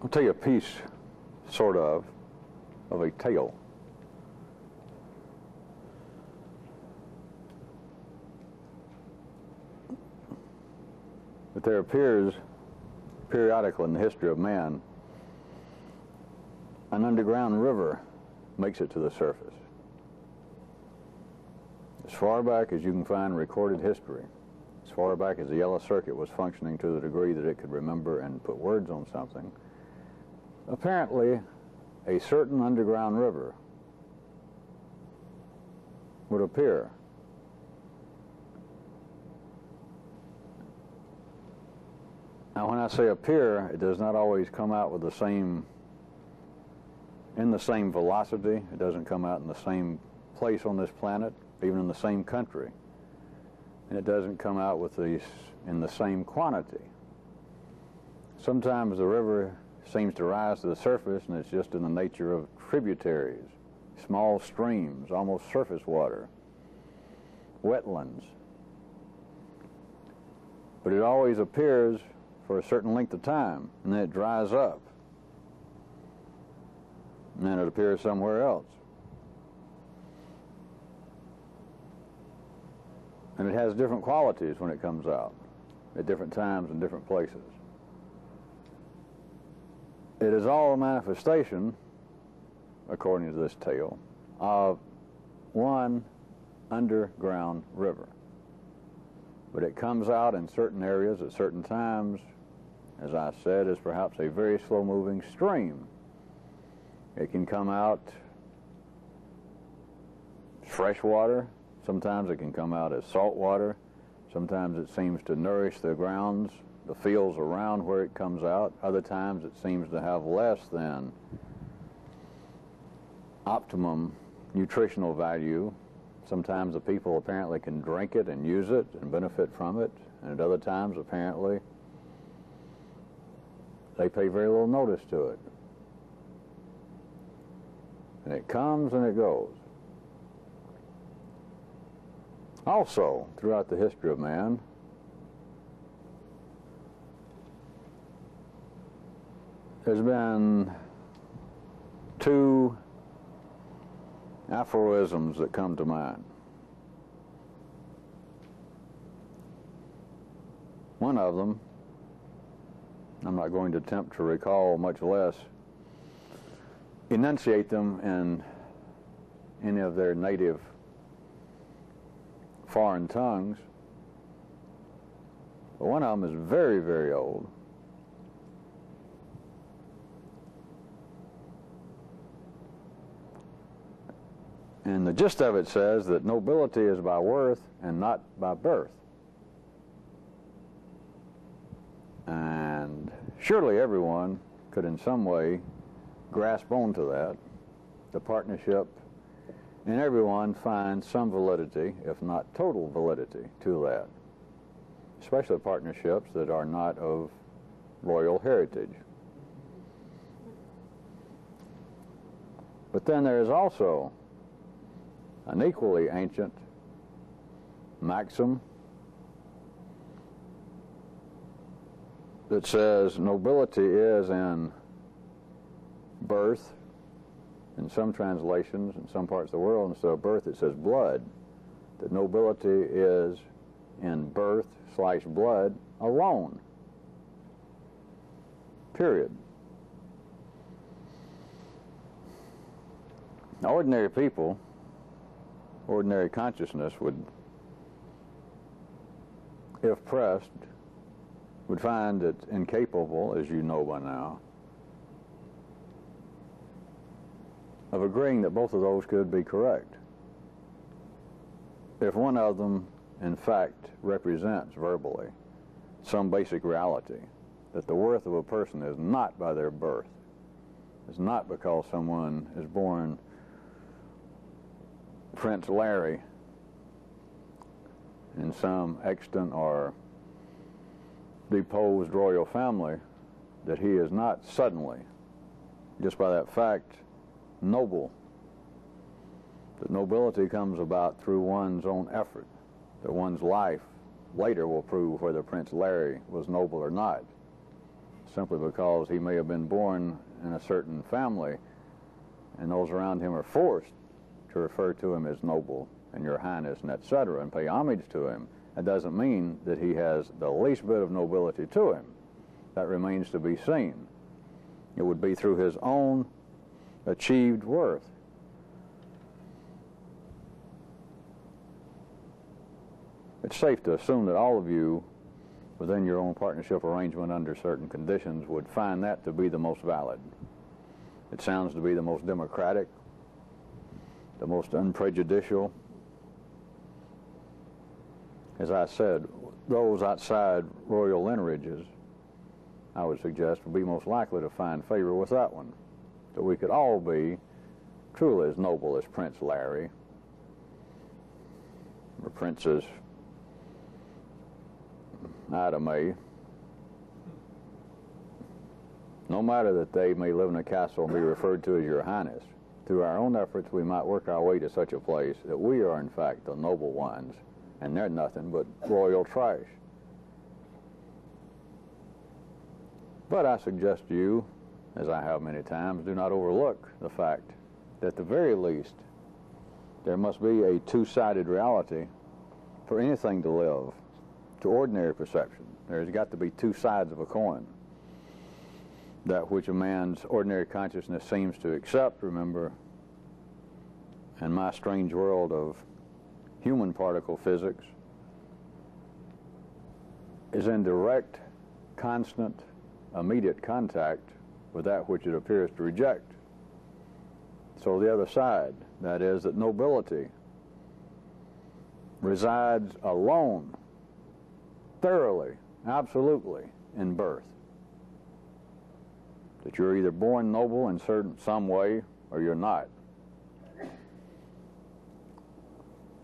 I'll tell you a piece, sort of a tale. But there appears, periodically in the history of man, an underground river makes it to the surface. As far back as you can find recorded history, as far back as the yellow circuit was functioning to the degree that it could remember and put words on something, apparently a certain underground river would appear. Now when I say appear, it does not always come out with the same velocity. It doesn't come out in the same place on this planet, even in the same country. And it doesn't come out with in the same quantity. Sometimes the river seems to rise to the surface, and it's just in the nature of tributaries, small streams, almost surface water, wetlands. But it always appears for a certain length of time, and then it dries up. And then it appears somewhere else. And it has different qualities when it comes out, at different times and different places. It is all a manifestation, according to this tale, of one underground river. But it comes out in certain areas at certain times, as I said, as perhaps a very slow-moving stream. It can come out fresh water. Sometimes it can come out as salt water. Sometimes it seems to nourish the grounds, the fields around where it comes out. Other times it seems to have less than optimum nutritional value. Sometimes the people apparently can drink it and use it and benefit from it, and at other times apparently they pay very little notice to it. And it comes and it goes. Also, throughout the history of man, there's been two aphorisms that come to mind. One of them, I'm not going to attempt to recall, much less enunciate them in any of their native foreign tongues. But one of them is very, very old. And the gist of it says that nobility is by worth and not by birth. And surely everyone could in some way grasp onto that, the partnership, and everyone finds some validity, if not total validity, to that, especially partnerships that are not of royal heritage. But then there is also an equally ancient maxim that says nobility is in birth. In some translations, in some parts of the world, instead of birth it says blood. That nobility is in birth/blood alone. Period. Ordinary people, ordinary consciousness would, if pressed, would find it incapable, as you know by now, of agreeing that both of those could be correct. If one of them, in fact, represents verbally some basic reality, that the worth of a person is not by their birth, is not because someone is born Prince Larry in some extant or deposed royal family, that he is not suddenly, just by that fact, noble. That nobility comes about through one's own effort, that one's life later will prove whether Prince Larry was noble or not. simply because he may have been born in a certain family, and those around him are forced to refer to him as noble and your highness and etc. and pay homage to him. That doesn't mean that he has the least bit of nobility to him. That remains to be seen. It would be through his own achieved worth. It's safe to assume that all of you, within your own partnership arrangement under certain conditions, would find that to be the most valid. It sounds to be the most democratic, the most unprejudicial. As I said, those outside royal lineages, I would suggest, would be most likely to find favor with that one. That we could all be truly as noble as Prince Larry or Princess Ida May. No matter that they may live in a castle and be referred to as your highness, through our own efforts we might work our way to such a place that we are in fact the noble ones, and they're nothing but royal trash. But I suggest to you, as I have many times, do not overlook the fact that at the very least there must be a two-sided reality for anything to live to ordinary perception. There's got to be two sides of a coin. That which a man's ordinary consciousness seems to accept, remember, in my strange world of human particle physics, is in direct, constant, immediate contact with that which it appears to reject. So the other side, that is, that nobility resides alone, thoroughly, absolutely, in birth. That you're either born noble in some way or you're not.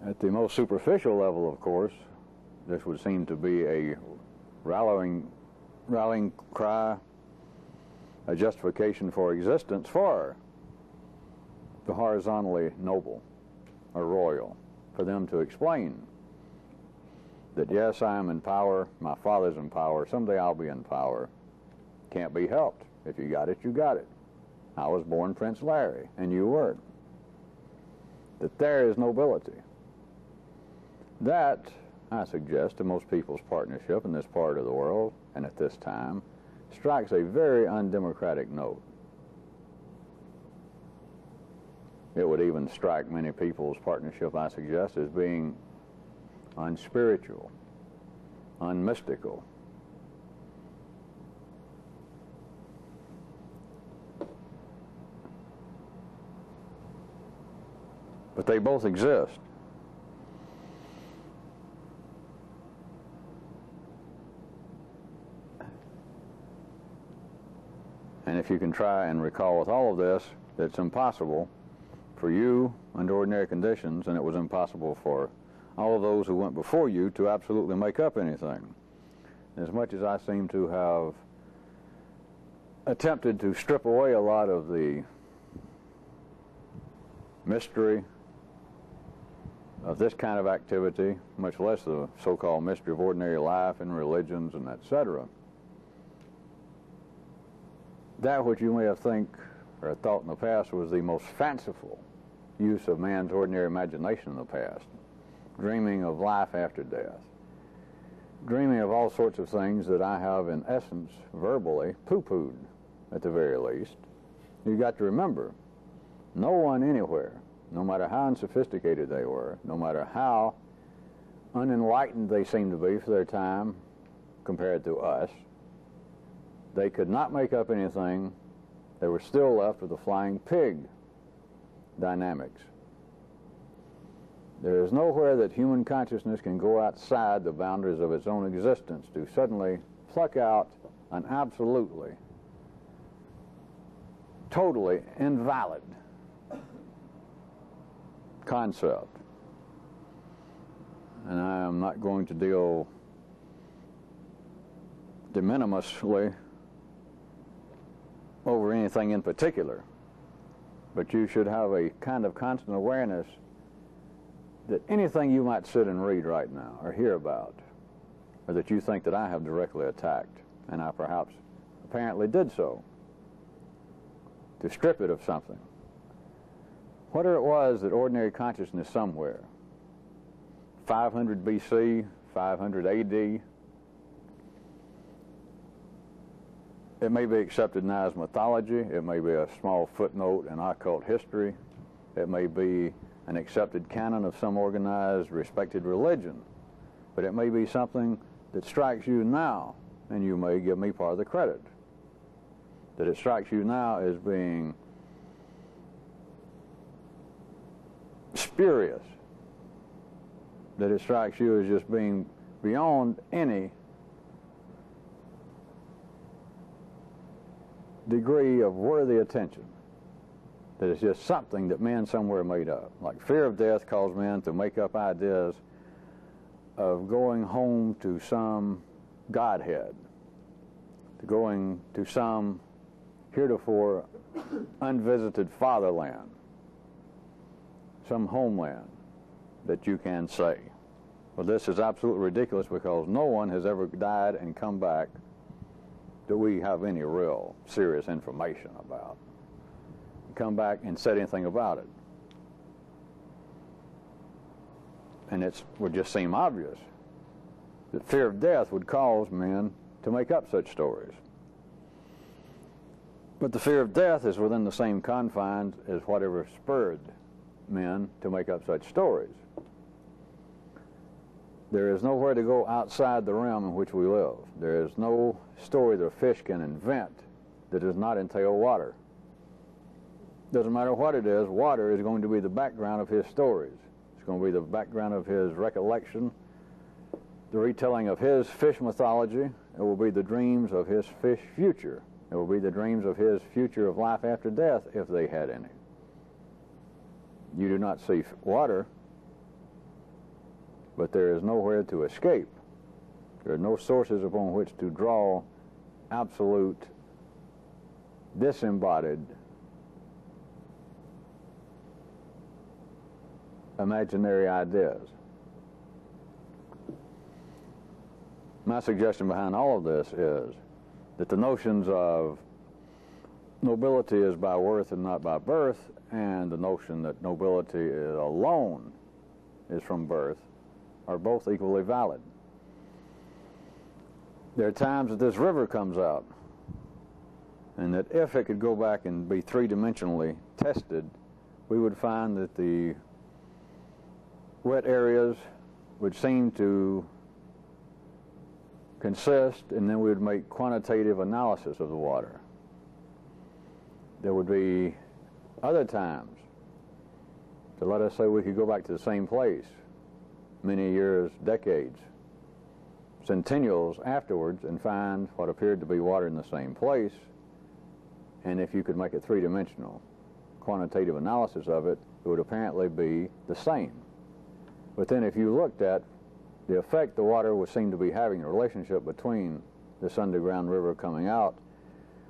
At the most superficial level, of course, this would seem to be a rallying cry, a justification for existence for the horizontally noble or royal, for them to explain that yes, I am in power, my father's in power, someday I'll be in power. Can't be helped. If you got it, you got it. I was born Prince Larry, and you weren't. That there is nobility. That, I suggest, to most people's partnership in this part of the world, and at this time, strikes a very undemocratic note. It would even strike many people's partnership, I suggest, as being unspiritual, unmystical. But they both exist. And if you can try and recall with all of this, it's impossible for you under ordinary conditions, and it was impossible for all of those who went before you to absolutely make up anything. As much as I seem to have attempted to strip away a lot of the mystery of this kind of activity, much less the so-called mystery of ordinary life and religions and etc., that which you may have or thought in the past was the most fanciful use of man's ordinary imagination in the past, dreaming of life after death, dreaming of all sorts of things that I have in essence verbally poo-pooed at the very least. You've got to remember, no one anywhere, no matter how unsophisticated they were, no matter how unenlightened they seemed to be for their time compared to us, they could not make up anything. They were still left with the flying pig dynamics. There is nowhere that human consciousness can go outside the boundaries of its own existence to suddenly pluck out an absolutely, totally invalid concept. And I am not going to deal de minimisly over anything in particular, but you should have a kind of constant awareness that anything you might sit and read right now or hear about, or that you think that I have directly attacked, and I perhaps apparently did so, to strip it of something. Whatever it was that ordinary consciousness somewhere, 500 BC, 500 AD, it may be accepted now as mythology, it may be a small footnote in occult history, it may be an accepted canon of some organized, respected religion, but it may be something that strikes you now, and you may give me part of the credit, that it strikes you now as being spurious, that it strikes you as just being beyond any degree of worthy attention, that it's just something that men somewhere made up. Like fear of death caused men to make up ideas of going home to some Godhead, to going to some heretofore unvisited fatherland, some homeland that you can say, well, this is absolutely ridiculous because no one has ever died and come back that we have any real serious information about, come back and said anything about it. And it would just seem obvious that fear of death would cause men to make up such stories. But the fear of death is within the same confines as whatever spurred men to make up such stories. There is nowhere to go outside the realm in which we live. There is no story that a fish can invent that does not entail water. Doesn't matter what it is, water is going to be the background of his stories. It's going to be the background of his recollection, the retelling of his fish mythology. It will be the dreams of his fish future. It will be the dreams of his future of life after death, if they had any. You do not see water, but there is nowhere to escape. There are no sources upon which to draw absolute, disembodied, imaginary ideas. My suggestion behind all of this is that the notions of nobility is by worth and not by birth, and the notion that nobility is alone is from birth, are both equally valid. There are times that this river comes out, and that if it could go back and be three-dimensionally tested, we would find that the wet areas would seem to consist, and then we would make quantitative analysis of the water. There would be other times, to let us say we could go back to the same place many years, decades, centennials afterwards, and find what appeared to be water in the same place, and if you could make a three-dimensional quantitative analysis of it, it would apparently be the same. But then if you looked at the effect the water would seem to be having, a relationship between this underground river coming out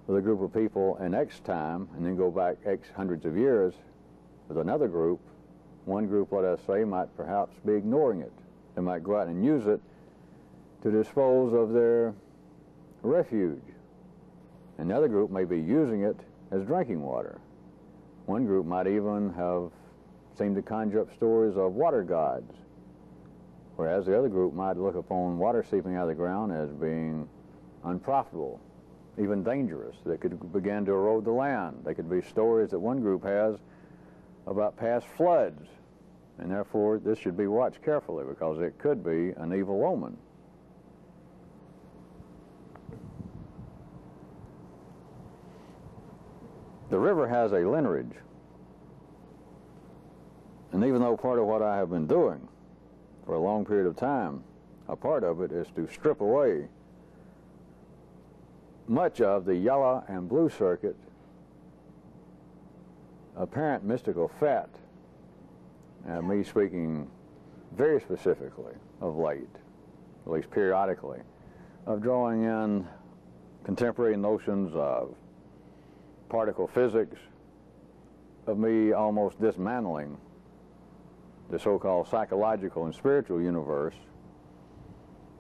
with a group of people in X time, and then go back X hundreds of years with another group, one group, let us say, might perhaps be ignoring it. They might go out and use it to dispose of their refuge. And the other group may be using it as drinking water. One group might even have seemed to conjure up stories of water gods, whereas the other group might look upon water seeping out of the ground as being unprofitable, even dangerous, that could begin to erode the land. They could be stories that one group has about past floods, and therefore this should be watched carefully because it could be an evil omen. The river has a lineage, and even though part of what I have been doing for a long period of time, a part of it is to strip away much of the yellow and blue circuit apparent mystical fat, and me speaking very specifically of late, at least periodically, of drawing in contemporary notions of particle physics, of me almost dismantling the so-called psychological and spiritual universe,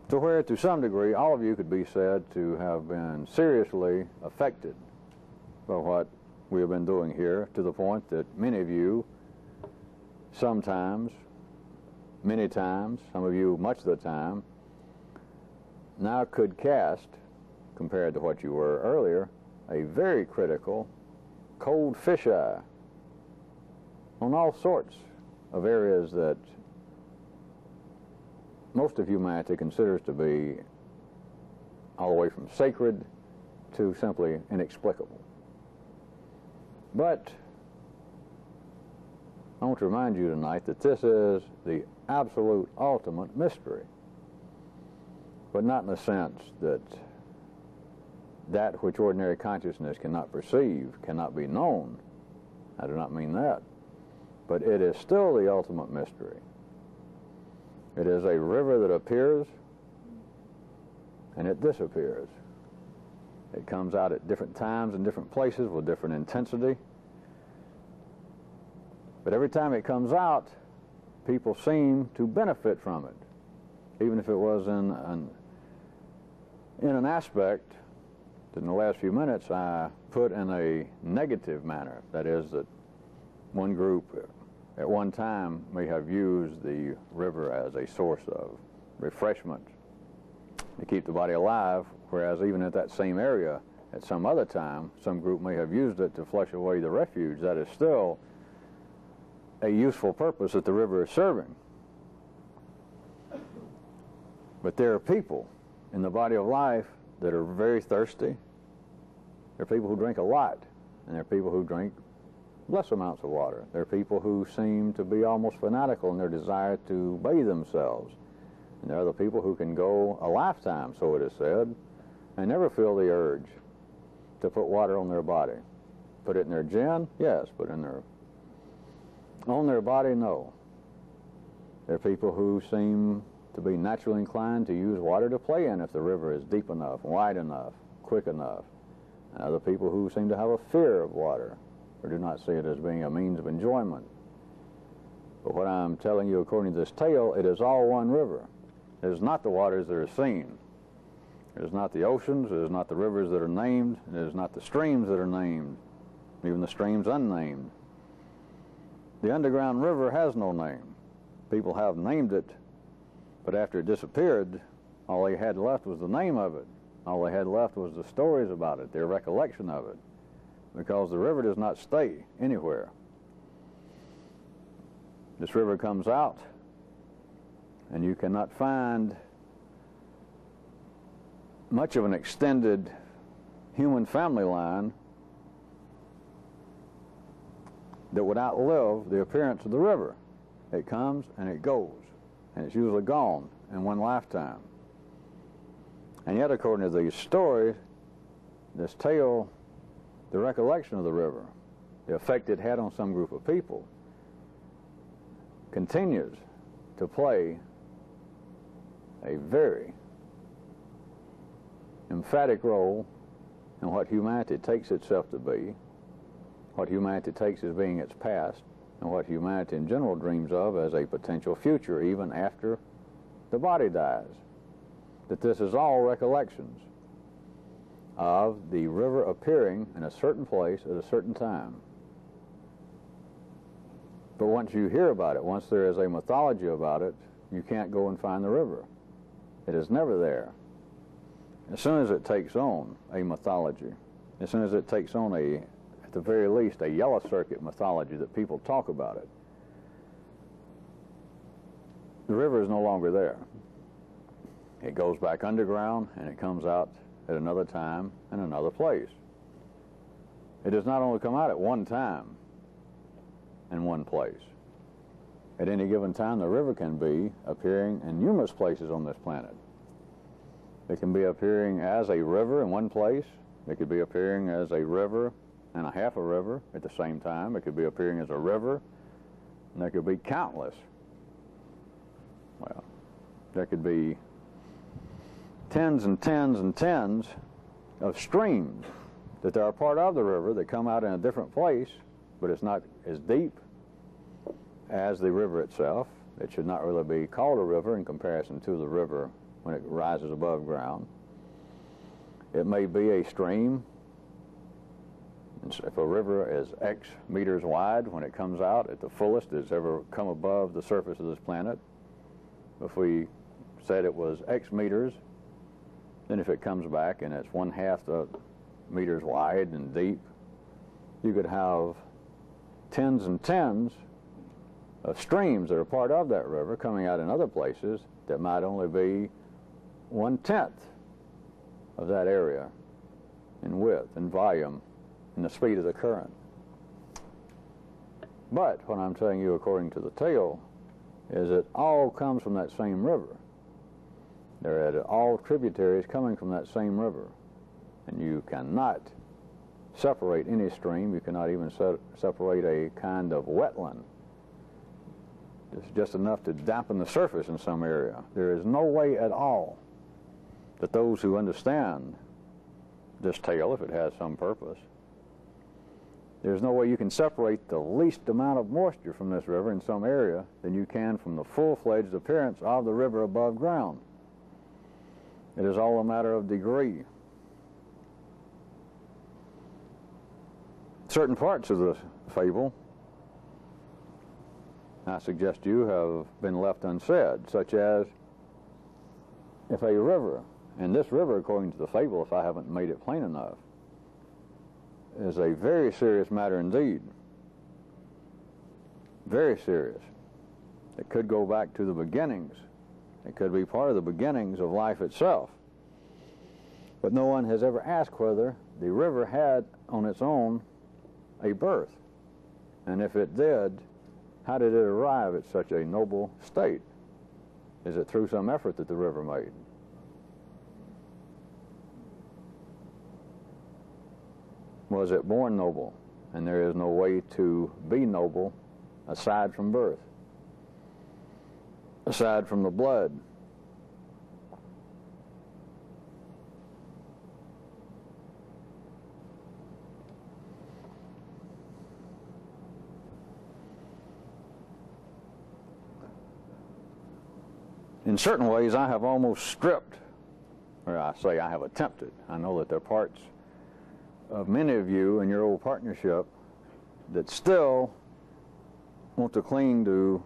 to where, to some degree, all of you could be said to have been seriously affected by what we have been doing here, to the point that many of you sometimes, many times, some of you much of the time, now could cast, compared to what you were earlier, a very critical, cold fisheye on all sorts of areas that most of humanity considers to be all the way from sacred to simply inexplicable. But I want to remind you tonight that this is the absolute ultimate mystery, but not in the sense that that which ordinary consciousness cannot perceive, cannot be known. I do not mean that. But it is still the ultimate mystery. It is a river that appears and it disappears. It comes out at different times and different places with different intensity. But every time it comes out, people seem to benefit from it, even if it was in an aspect that in the last few minutes I put in a negative manner. That is, that one group at one time may have used the river as a source of refreshment to keep the body alive, whereas even at that same area, at some other time, some group may have used it to flush away the refuge. That is still a useful purpose that the river is serving. But there are people in the body of life that are very thirsty. There are people who drink a lot, and there are people who drink less amounts of water. There are people who seem to be almost fanatical in their desire to bathe themselves. And there are other people who can go a lifetime, so it is said, and never feel the urge to put water on their body. Put it in their gin? Yes. Put it on their body? No. There are people who seem to be naturally inclined to use water to play in if the river is deep enough, wide enough, quick enough. And other people who seem to have a fear of water or do not see it as being a means of enjoyment. But what I'm telling you according to this tale, it is all one river. It is not the waters that are seen. It is not the oceans. It is not the rivers that are named. It is not the streams that are named, even the streams unnamed. The underground river has no name. People have named it, but after it disappeared, all they had left was the name of it. All they had left was the stories about it, their recollection of it, because the river does not stay anywhere. This river comes out, and you cannot find much of an extended human family line that would outlive the appearance of the river. It comes and it goes, and it's usually gone in one lifetime. And yet, according to these stories, this tale, the recollection of the river, the effect it had on some group of people, continues to play a very emphatic role in what humanity takes itself to be, what humanity takes as being its past, and what humanity in general dreams of as a potential future even after the body dies. That this is all recollections of the river appearing in a certain place at a certain time. But once you hear about it, once there is a mythology about it, you can't go and find the river. It is never there. As soon as it takes on a mythology, as soon as it takes on at the very least, a yellow circuit mythology that people talk about it, the river is no longer there. It goes back underground and it comes out at another time and another place. It does not only come out at one time in one place. At any given time, the river can be appearing in numerous places on this planet. It can be appearing as a river in one place. It could be appearing as a river and a half a river at the same time. It could be appearing as a river, and there could be countless. Well, there could be tens and tens and tens of streams that are part of the river that come out in a different place, but it's not as deep as the river itself. It should not really be called a river in comparison to the river when it rises above ground. It may be a stream. And so if a river is X meters wide when it comes out at the fullest it's ever come above the surface of this planet, if we said it was X meters, then if it comes back and it's 1/2 the meters wide and deep, you could have tens and tens of streams that are part of that river coming out in other places that might only be 1/10 of that area in width and volume and the speed of the current. But what I'm telling you according to the tale is it all comes from that same river. They're all tributaries coming from that same river. And you cannot separate any stream. You cannot even separate a kind of wetland. It's just enough to dampen the surface in some area. There is no way at all that those who understand this tale, if it has some purpose, there's no way you can separate the least amount of moisture from this river in some area than you can from the full-fledged appearance of the river above ground. It is all a matter of degree. Certain parts of the fable, I suggest you, have been left unsaid, such as if a river, and this river, according to the fable, if I haven't made it plain enough, is a very serious matter indeed. Very serious. It could go back to the beginnings. It could be part of the beginnings of life itself. But no one has ever asked whether the river had on its own a birth. And if it did, how did it arrive at such a noble state? Is it through some effort that the river made? Was it born noble? And there is no way to be noble aside from birth, aside from the blood. In certain ways, I have almost stripped, or I say I have attempted. I know that there are parts of many of you in your old partnership that still want to cling to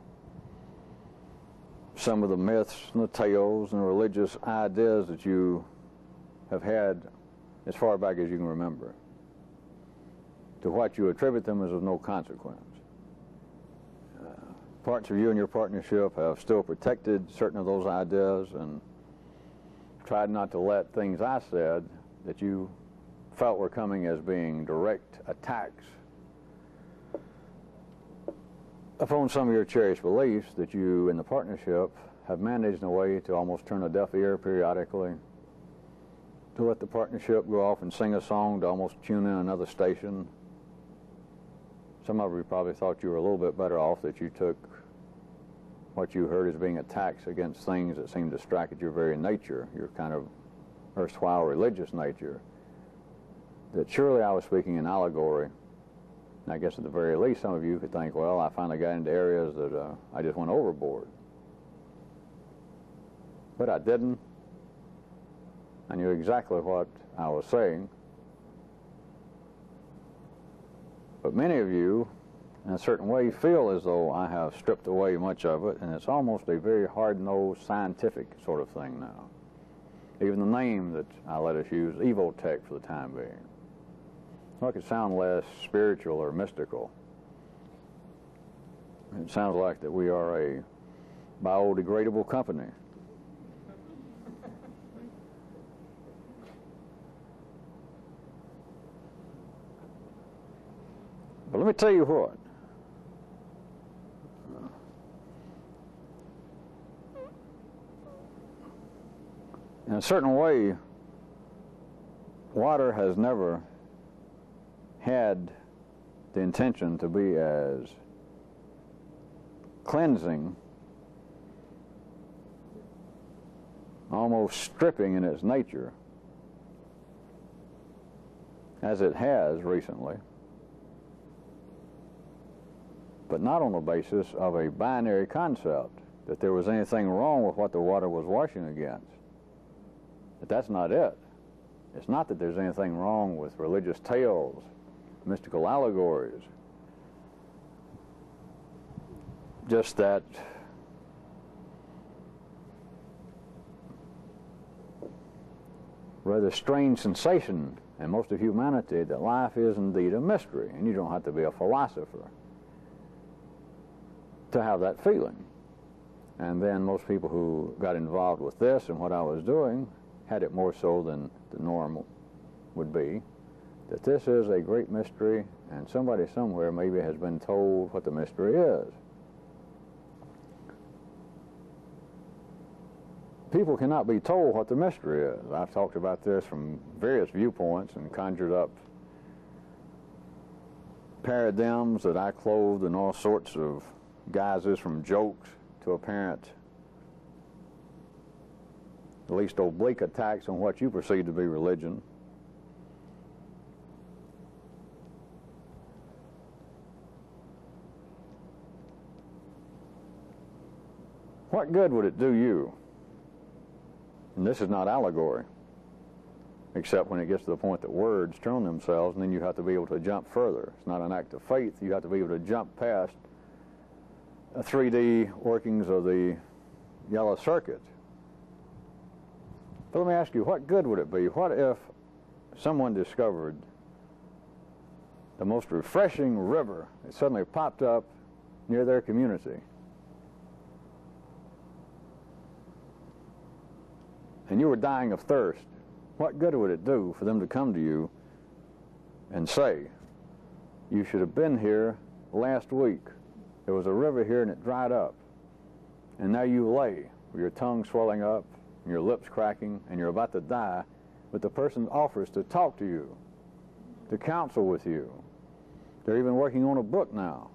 some of the myths and the tales and the religious ideas that you have had as far back as you can remember. To what you attribute them is of no consequence. Parts of you and your partnership have still protected certain of those ideas and tried not to let things I said that you felt were coming as being direct attacks upon some of your cherished beliefs that you in the partnership have managed in a way to almost turn a deaf ear periodically, to let the partnership go off and sing a song, to almost tune in another station. Some of you probably thought you were a little bit better off that you took what you heard as being attacks against things that seemed to strike at your very nature, your kind of erstwhile religious nature, that surely I was speaking in allegory. And I guess at the very least some of you could think, well, I finally got into areas that I just went overboard. But I didn't. I knew exactly what I was saying. But many of you, in a certain way, feel as though I have stripped away much of it, and it's almost a very hard-nosed scientific sort of thing now. Even the name that I let us use, Evotech for the time being. Well, it could sound less spiritual or mystical. It sounds like that we are a biodegradable company. But let me tell you what. In a certain way, water has never had the intention to be as cleansing, almost stripping in its nature, as it has recently. But not on the basis of a binary concept, that there was anything wrong with what the water was washing against. But that's not it. It's not that there's anything wrong with religious tales, mystical allegories. Just that rather strange sensation in most of humanity that life is indeed a mystery, and you don't have to be a philosopher to have that feeling. And then most people who got involved with this and what I was doing had it more so than the norm would be, that this is a great mystery, and somebody somewhere maybe has been told what the mystery is. People cannot be told what the mystery is. I've talked about this from various viewpoints and conjured up paradigms that I clothed in all sorts of guises, from jokes to apparent, at least oblique attacks on what you perceive to be religion. What good would it do you? And this is not allegory, except when it gets to the point that words turn themselves, and then you have to be able to jump further. It's not an act of faith. You have to be able to jump past 3D workings of the yellow circuit. But let me ask you, what good would it be? What if someone discovered the most refreshing river that suddenly popped up near their community? And you were dying of thirst. What good would it do for them to come to you and say, you should have been here last week. There was a river here and it dried up. And now you lay with your tongue swelling up and your lips cracking and you're about to die, but the person offers to talk to you, to counsel with you. They're even working on a book now.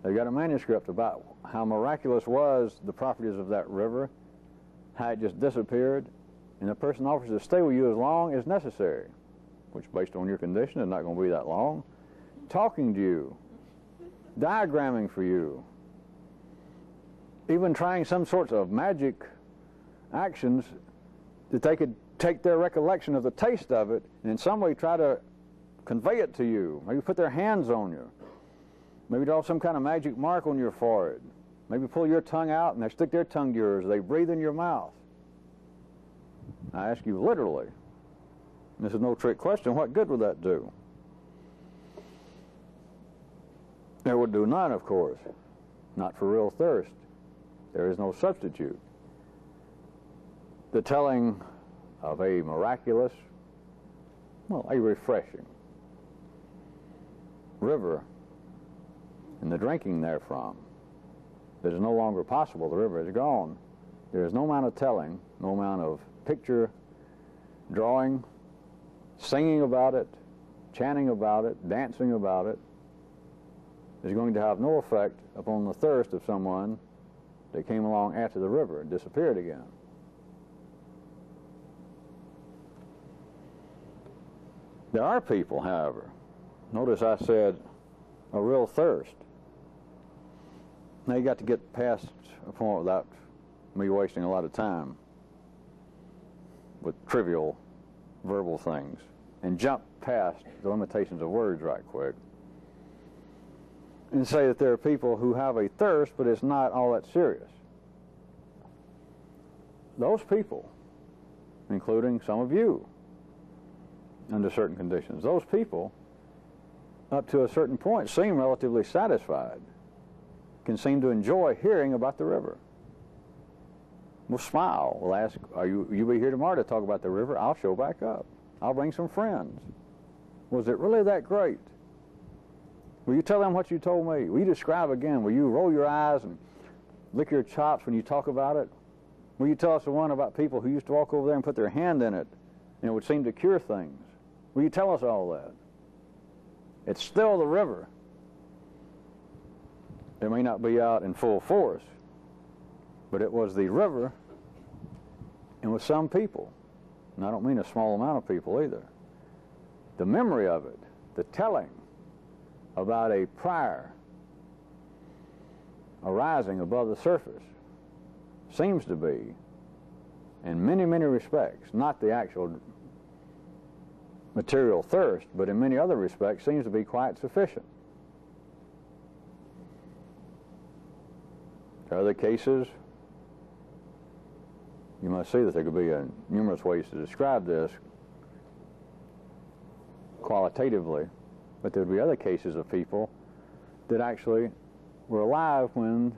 They've got a manuscript about how miraculous was the properties of that river, how it just disappeared, and the person offers to stay with you as long as necessary, which based on your condition is not going to be that long, talking to you, diagramming for you, even trying some sorts of magic actions that they could take their recollection of the taste of it and in some way try to convey it to you. Maybe put their hands on you. Maybe draw some kind of magic mark on your forehead. Maybe pull your tongue out and they stick their tongue to yours. They breathe in your mouth. I ask you literally, this is no trick question, what good would that do? It would do none, of course. Not for real thirst. There is no substitute. The telling of a miraculous, well, a refreshing river and the drinking therefrom that is no longer possible. The river is gone. There is no amount of telling, no amount of picture drawing, singing about it, chanting about it, dancing about it, is going to have no effect upon the thirst of someone that came along after the river and disappeared again. There are people, however, notice I said a real thirst. Now you got to get past a point without me wasting a lot of time with trivial verbal things and jump past the limitations of words right quick and say that there are people who have a thirst, but it's not all that serious. Those people, including some of you, under certain conditions, those people, up to a certain point, seem relatively satisfied, can seem to enjoy hearing about the river. We'll smile. We'll ask, you be here tomorrow to talk about the river? I'll show back up. I'll bring some friends. Was it really that great? Will you tell them what you told me? Will you describe again? Will you roll your eyes and lick your chops when you talk about it? Will you tell us the one about people who used to walk over there and put their hand in it and it would seem to cure things? Will you tell us all that? It's still the river. It may not be out in full force, but it was the river, and with some people, and I don't mean a small amount of people either, the memory of it, the telling about a prior arising above the surface seems to be in many, many respects, not the actual material thirst, but in many other respects seems to be quite sufficient. There are other cases, you must see that there could be numerous ways to describe this qualitatively, but there would be other cases of people that actually were alive when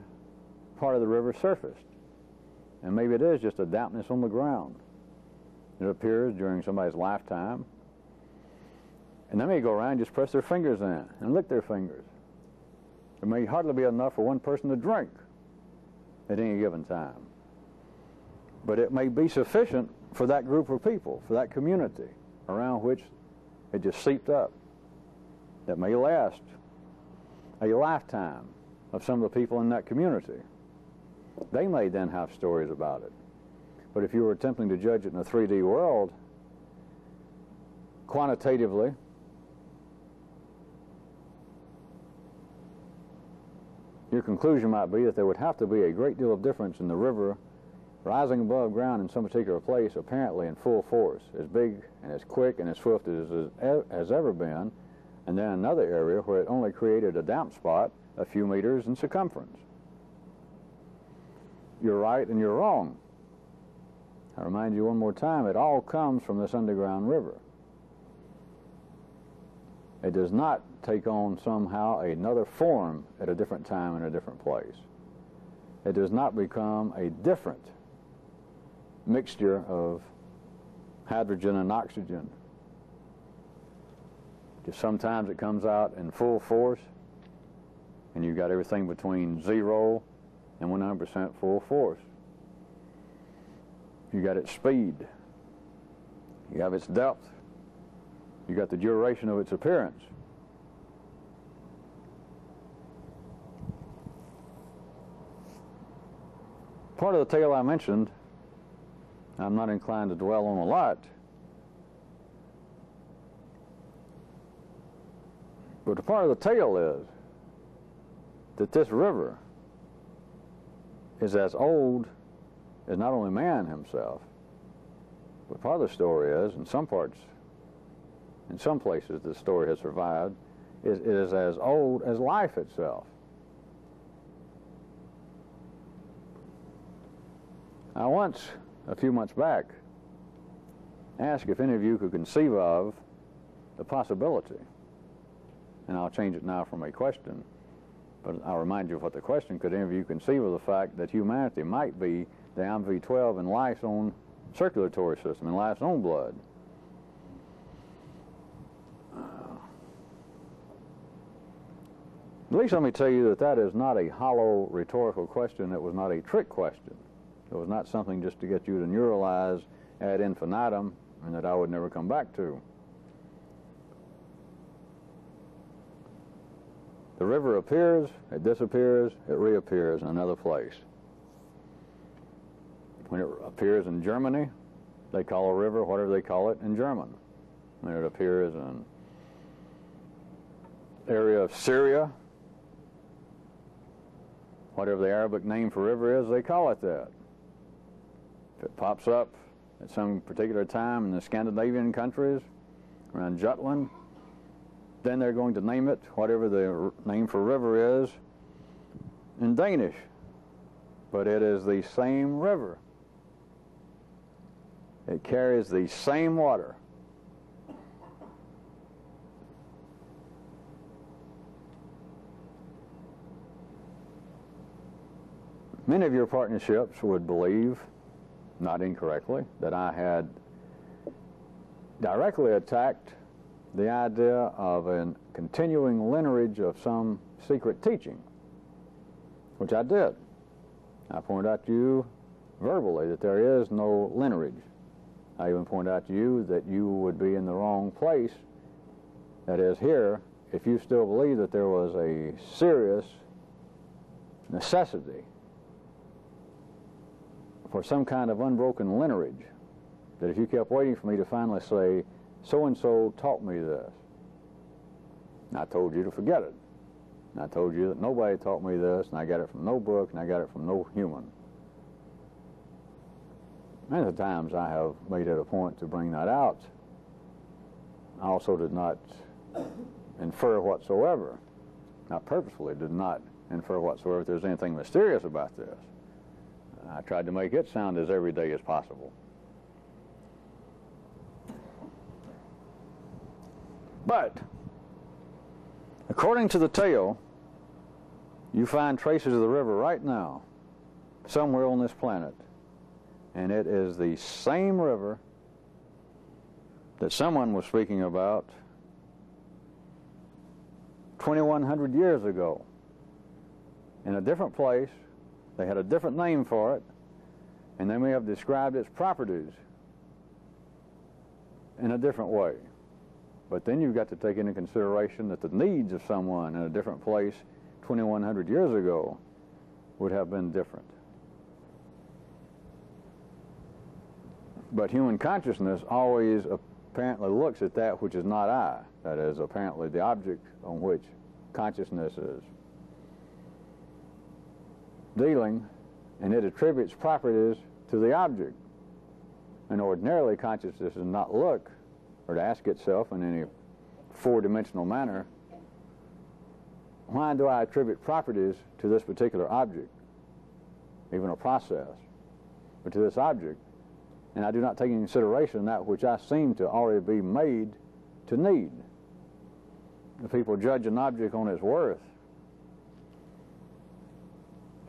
part of the river surfaced. And maybe it is just a dampness on the ground. It appears during somebody's lifetime. And they may go around and just press their fingers in it and lick their fingers. There may hardly be enough for one person to drink at any given time. But it may be sufficient for that group of people, for that community around which it just seeped up. That may last a lifetime of some of the people in that community. They may then have stories about it. But if you were attempting to judge it in a 3D world, quantitatively, your conclusion might be that there would have to be a great deal of difference in the river rising above ground in some particular place, apparently in full force, as big and as quick and as swift as it has ever been, and then another area where it only created a damp spot a few meters in circumference. You're right and you're wrong. I remind you one more time, it all comes from this underground river. It does not take on somehow another form at a different time in a different place. It does not become a different mixture of hydrogen and oxygen. Just sometimes it comes out in full force, and you've got everything between 0 and 100% full force. You got its speed. You have its depth. You got the duration of its appearance. Part of the tale I mentioned, I'm not inclined to dwell on a lot, but a part of the tale is that this river is as old as not only man himself, but part of the story is, in some parts, in some places the story has survived, it is as old as life itself. I once, a few months back, asked if any of you could conceive of the possibility, and I'll change it now from a question, but I'll remind you of what the question: could any of you conceive of the fact that humanity might be the MV12 in life's own circulatory system, in life's own blood? At least let me tell you that that is not a hollow rhetorical question. It was not a trick question. It was not something just to get you to neuralize ad infinitum and that I would never come back to. The river appears, it disappears, it reappears in another place. When it appears in Germany, they call a river whatever they call it in German. When it appears in the area of Syria, whatever the Arabic name for river is, they call it that. If it pops up at some particular time in the Scandinavian countries, around Jutland, then they're going to name it whatever the name for river is in Danish. But it is the same river. It carries the same water. Many of your partnerships would believe, not incorrectly, that I had directly attacked the idea of a continuing lineage of some secret teaching, which I did. I pointed out to you verbally that there is no lineage. I even pointed out to you that you would be in the wrong place, that is here, if you still believe that there was a serious necessity for some kind of unbroken lineage, that if you kept waiting for me to finally say, so-and-so taught me this, and I told you to forget it. And I told you that nobody taught me this, and I got it from no book, and I got it from no human. Many of the times I have made it a point to bring that out. I also did not infer whatsoever, not purposefully did not infer whatsoever if there's anything mysterious about this. I tried to make it sound as everyday as possible. But, according to the tale, you find traces of the river right now, somewhere on this planet. And it is the same river that someone was speaking about 2,100 years ago. In a different place, they had a different name for it, and they may have described its properties in a different way. But then you've got to take into consideration that the needs of someone in a different place 2,100 years ago would have been different. But human consciousness always apparently looks at that which is not I. That is, apparently the object on which consciousness is dealing, and it attributes properties to the object. And ordinarily, consciousness does not look or to ask itself in any four-dimensional manner, why do I attribute properties to this particular object, even a process, but to this object, and I do not take into consideration that which I seem to already be made to need. The people judge an object on its worth,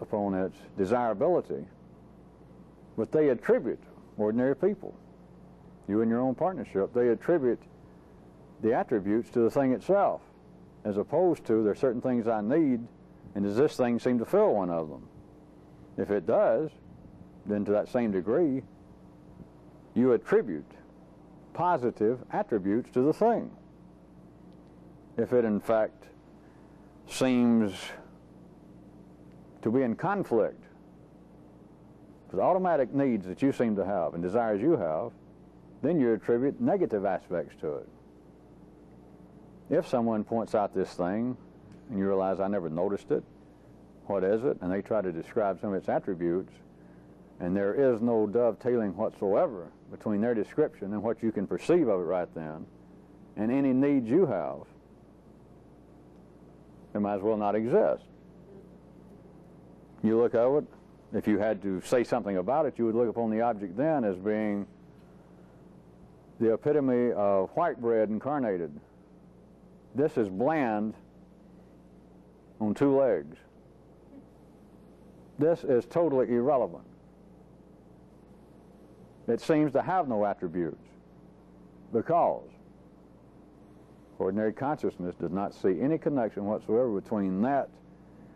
upon its desirability, but they attribute, ordinary people, you in your own partnership, they attribute the attributes to the thing itself, as opposed to there are certain things I need, and does this thing seem to fill one of them? If it does, then to that same degree, you attribute positive attributes to the thing. If it in fact seems to be in conflict with automatic needs that you seem to have and desires you have, then you attribute negative aspects to it. If someone points out this thing and you realize I never noticed it, what is it? And they try to describe some of its attributes, and there is no dovetailing whatsoever between their description and what you can perceive of it right then, and any needs you have, it might as well not exist. You look at it, if you had to say something about it, you would look upon the object then as being the epitome of white bread incarnated. This is bland on two legs. This is totally irrelevant. It seems to have no attributes because ordinary consciousness does not see any connection whatsoever between that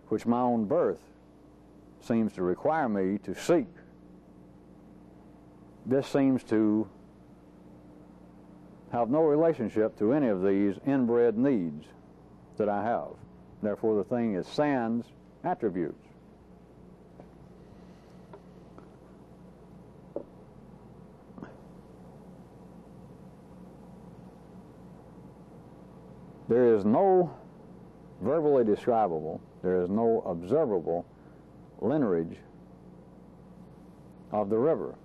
which my own birth seems to require me to seek. This seems to have no relationship to any of these inbred needs that I have. Therefore, the thing is sans attributes. There is no verbally describable, there is no observable lineage of the river,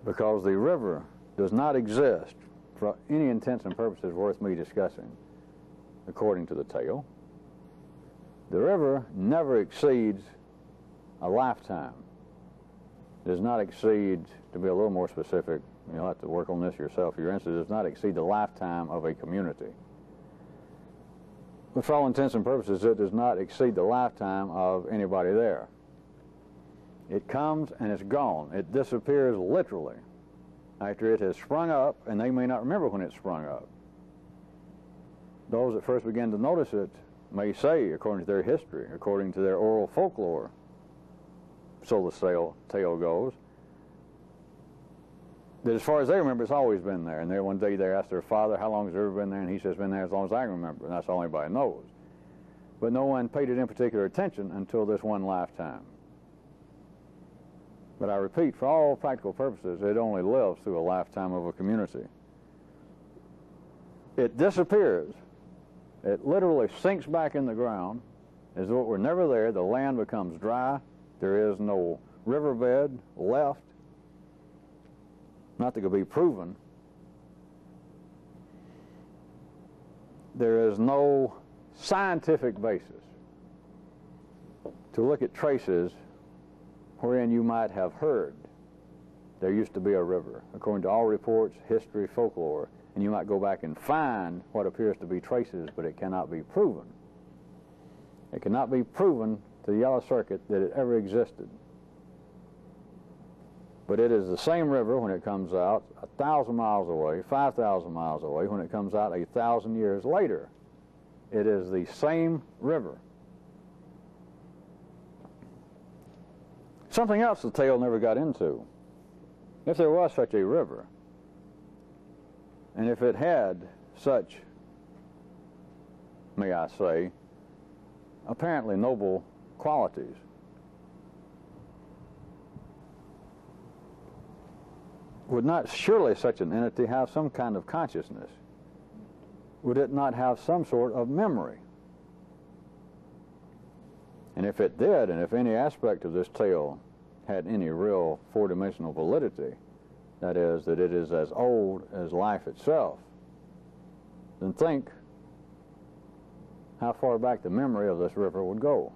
because the river does not exist for any intents and purposes worth me discussing, according to the tale. The river never exceeds a lifetime. It does not exceed, to be a little more specific, you'll have to work on this yourself, your instance, does not exceed the lifetime of a community. But for all intents and purposes, it does not exceed the lifetime of anybody there. It comes and it's gone. It disappears literally after it has sprung up, and they may not remember when it sprung up. Those that first begin to notice it may say, according to their history, according to their oral folklore, so the tale goes, that as far as they remember, it's always been there. And then one day they asked their father, how long has it ever been there? And he says, it's been there as long as I can remember. And that's all anybody knows. But no one paid it in particular attention until this one lifetime. But I repeat, for all practical purposes, it only lives through a lifetime of a community. It disappears. It literally sinks back in the ground as though it were never there. The land becomes dry. There is no riverbed left, not that could be proven, there is no scientific basis to look at traces wherein you might have heard there used to be a river, according to all reports, history, folklore, and you might go back and find what appears to be traces, but it cannot be proven. It cannot be proven to the Yellow Circuit that it ever existed. But it is the same river when it comes out 1,000 miles away, 5,000 miles away, when it comes out 1,000 years later. It is the same river. Something else the tale never got into. If there was such a river, and if it had such, may I say, apparently noble qualities, would not surely such an entity have some kind of consciousness? Would it not have some sort of memory? And if it did, and if any aspect of this tale had any real four-dimensional validity, that is, that it is as old as life itself, then think how far back the memory of this river would go.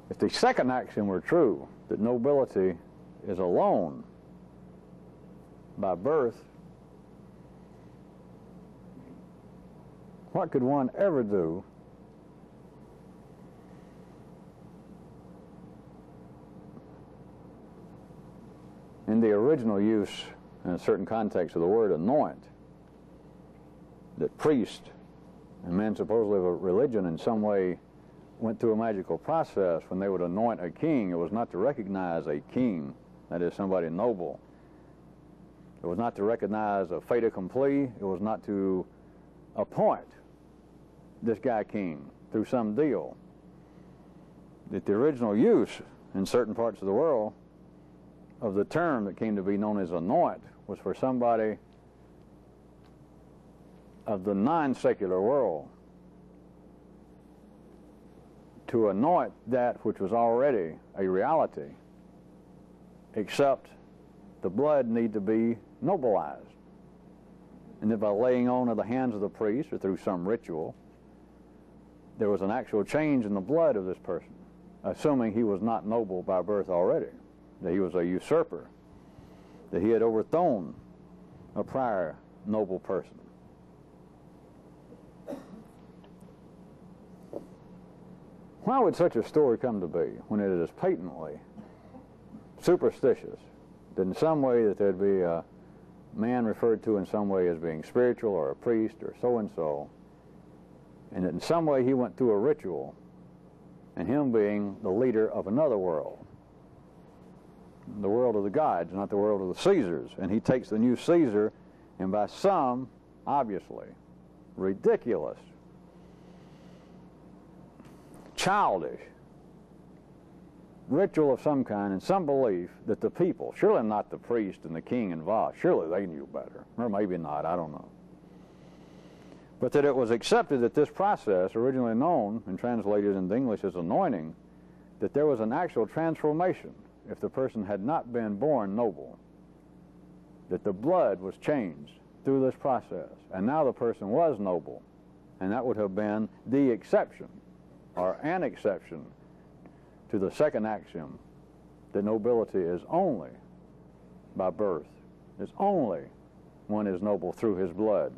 If the second axiom were true, that nobility is alone by birth, what could one ever do in the original use, in a certain context of the word anoint, that priest and men supposedly of a religion in some way went through a magical process when they would anoint a king? It was not to recognize a king, that is, somebody noble. It was not to recognize a fait accompli. It was not to appoint this guy king through some deal. That the original use in certain parts of the world of the term that came to be known as anoint was for somebody of the non-secular world to anoint that which was already a reality, except the blood need to be nobilized. And that by laying on of the hands of the priest or through some ritual, there was an actual change in the blood of this person, assuming he was not noble by birth already, that he was a usurper, that he had overthrown a prior noble person. Why would such a story come to be when it is patently superstitious, that in some way that there'd be a man referred to in some way as being spiritual or a priest or so-and-so, and that in some way he went through a ritual, and him being the leader of another world, the world of the gods, not the world of the Caesars, and he takes the new Caesar, and by some, obviously, ridiculous, childish ritual of some kind and some belief that the people, surely not the priest and the king involved, surely they knew better, or maybe not, I don't know, but that it was accepted that this process, originally known and translated into English as anointing, that there was an actual transformation if the person had not been born noble, that the blood was changed through this process, and now the person was noble, and that would have been the exception, or an exception, to the second axiom, that nobility is only by birth, is only one is noble through his blood.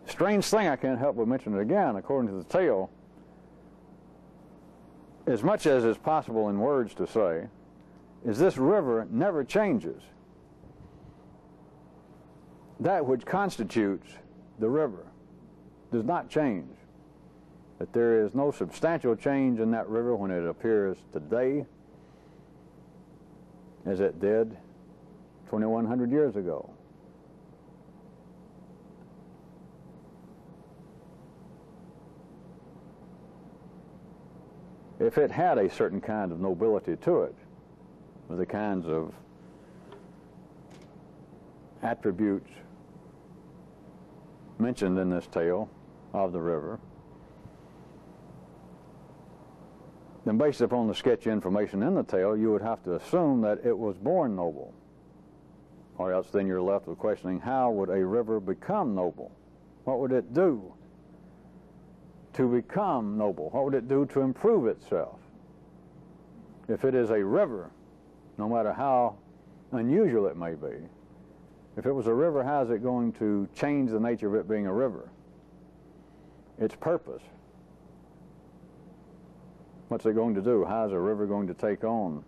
Strange thing, I can't help but mention it again, according to the tale, as much as is possible in words to say, is this river never changes. That which constitutes the river does not change. That there is no substantial change in that river when it appears today as it did 2,100 years ago. If it had a certain kind of nobility to it, with the kinds of attributes mentioned in this tale of the river, then based upon the sketchy information in the tale, you would have to assume that it was born noble. Or else then you're left with questioning, how would a river become noble? What would it do to become noble? What would it do to improve itself? If it is a river, no matter how unusual it may be, if it was a river, how is it going to change the nature of it being a river? Its purpose. What's it going to do? How is a river going to take on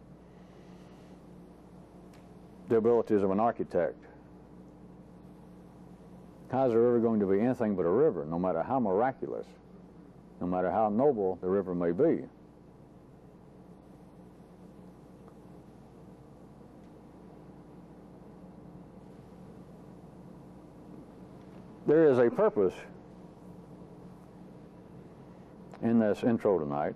the abilities of an architect? How is a river going to be anything but a river, no matter how miraculous, no matter how noble the river may be? There is a purpose in this intro tonight.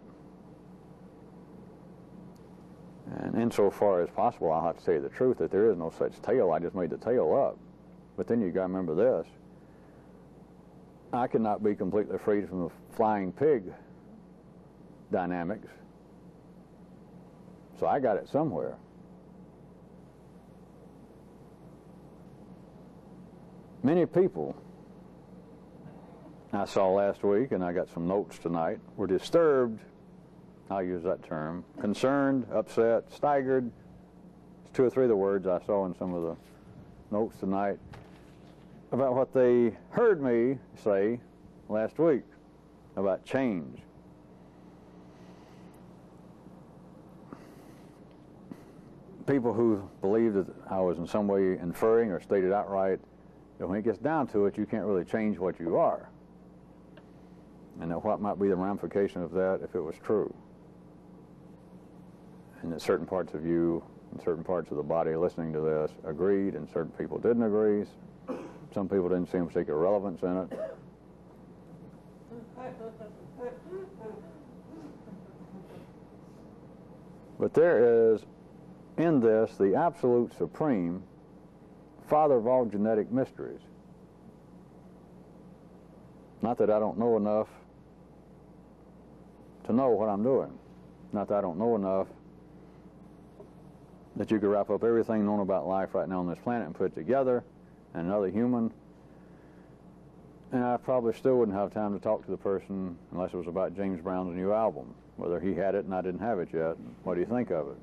And insofar as possible, I'll have to tell you the truth, that there is no such tale. I just made the tale up. But then you got to remember this. I cannot be completely freed from the flying pig dynamics. So I got it somewhere. Many people I saw last week, and I got some notes tonight, were disturbed, I'll use that term, concerned, upset, staggered. It's 2 or 3 of the words I saw in some of the notes tonight about what they heard me say last week about change. People who believed that I was in some way inferring or stated outright that when it gets down to it, you can't really change what you are. And that what might be the ramification of that if it was true. And that certain parts of you and certain parts of the body listening to this agreed, and certain people didn't agree. Some people didn't see a particular relevance in it. But there is in this the absolute supreme father of all genetic mysteries. Not that I don't know enough to know what I'm doing. Not that I don't know enough that you could wrap up everything known about life right now on this planet and put it together, and another human, and I probably still wouldn't have time to talk to the person unless it was about James Brown's new album, whether he had it and I didn't have it yet. What do you think of it?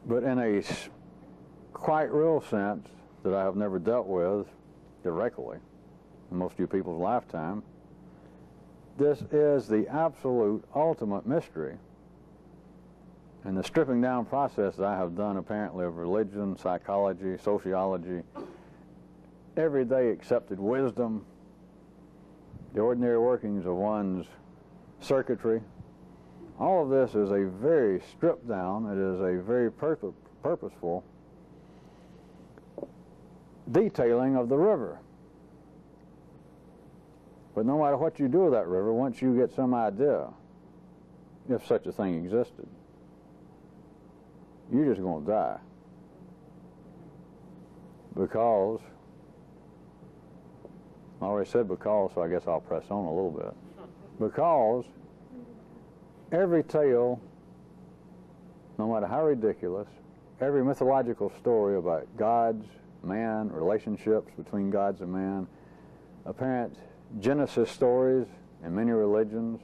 But in a quite real sense that I have never dealt with directly in most of you people's lifetime, this is the absolute ultimate mystery. And the stripping down process that I have done apparently of religion, psychology, sociology, everyday accepted wisdom, the ordinary workings of one's circuitry, all of this is a very stripped down, it is a very purposeful detailing of the river. But no matter what you do with that river, once you get some idea, if such a thing existed, you're just going to die. Because, I already said because, so I guess I'll press on a little bit. Because every tale, no matter how ridiculous, every mythological story about gods, man, relationships between gods and man, apparent Genesis stories in many religions,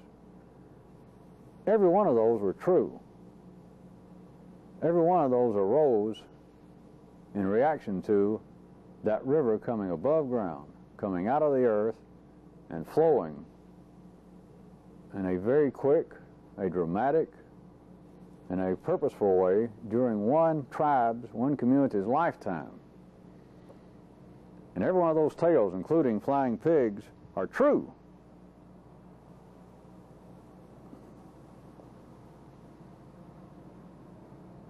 every one of those were true. Every one of those arose in reaction to that river coming above ground, coming out of the earth and flowing in a very quick, a dramatic, and a purposeful way during one tribe's, one community's lifetime. And every one of those tales, including flying pigs, are true.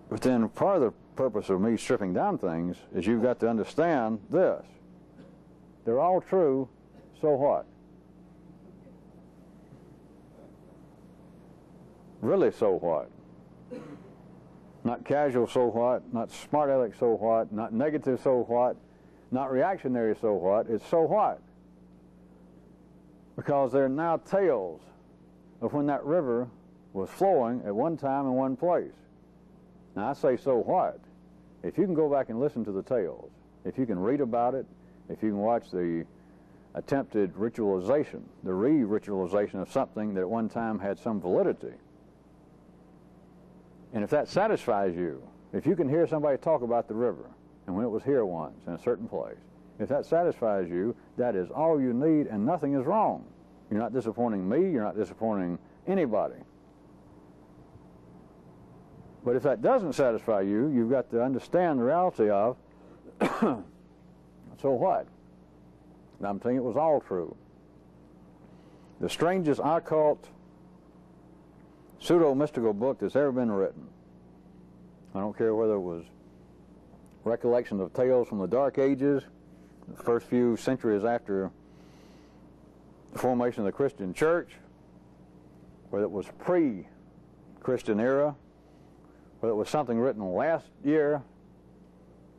But then part of the purpose of me stripping down things is you've got to understand this. They're all true, so what? Really, so what? Not casual, so what? Not smart aleck, so what? Not negative, so what? Not reactionary, so what? It's so what? Because there are now tales of when that river was flowing at one time in one place. Now I say so what? If you can go back and listen to the tales, if you can read about it, if you can watch the attempted ritualization, the re-ritualization of something that at one time had some validity, and if that satisfies you, if you can hear somebody talk about the river and when it was here once in a certain place, if that satisfies you, that is all you need and nothing is wrong. You're not disappointing me, you're not disappointing anybody. But if that doesn't satisfy you, you've got to understand the reality of, so what? And I'm telling you, it was all true. The strangest occult, pseudo-mystical book that's ever been written. I don't care whether it was recollections of tales from the Dark Ages, the first few centuries after the formation of the Christian church, whether it was pre-Christian era, whether it was something written last year.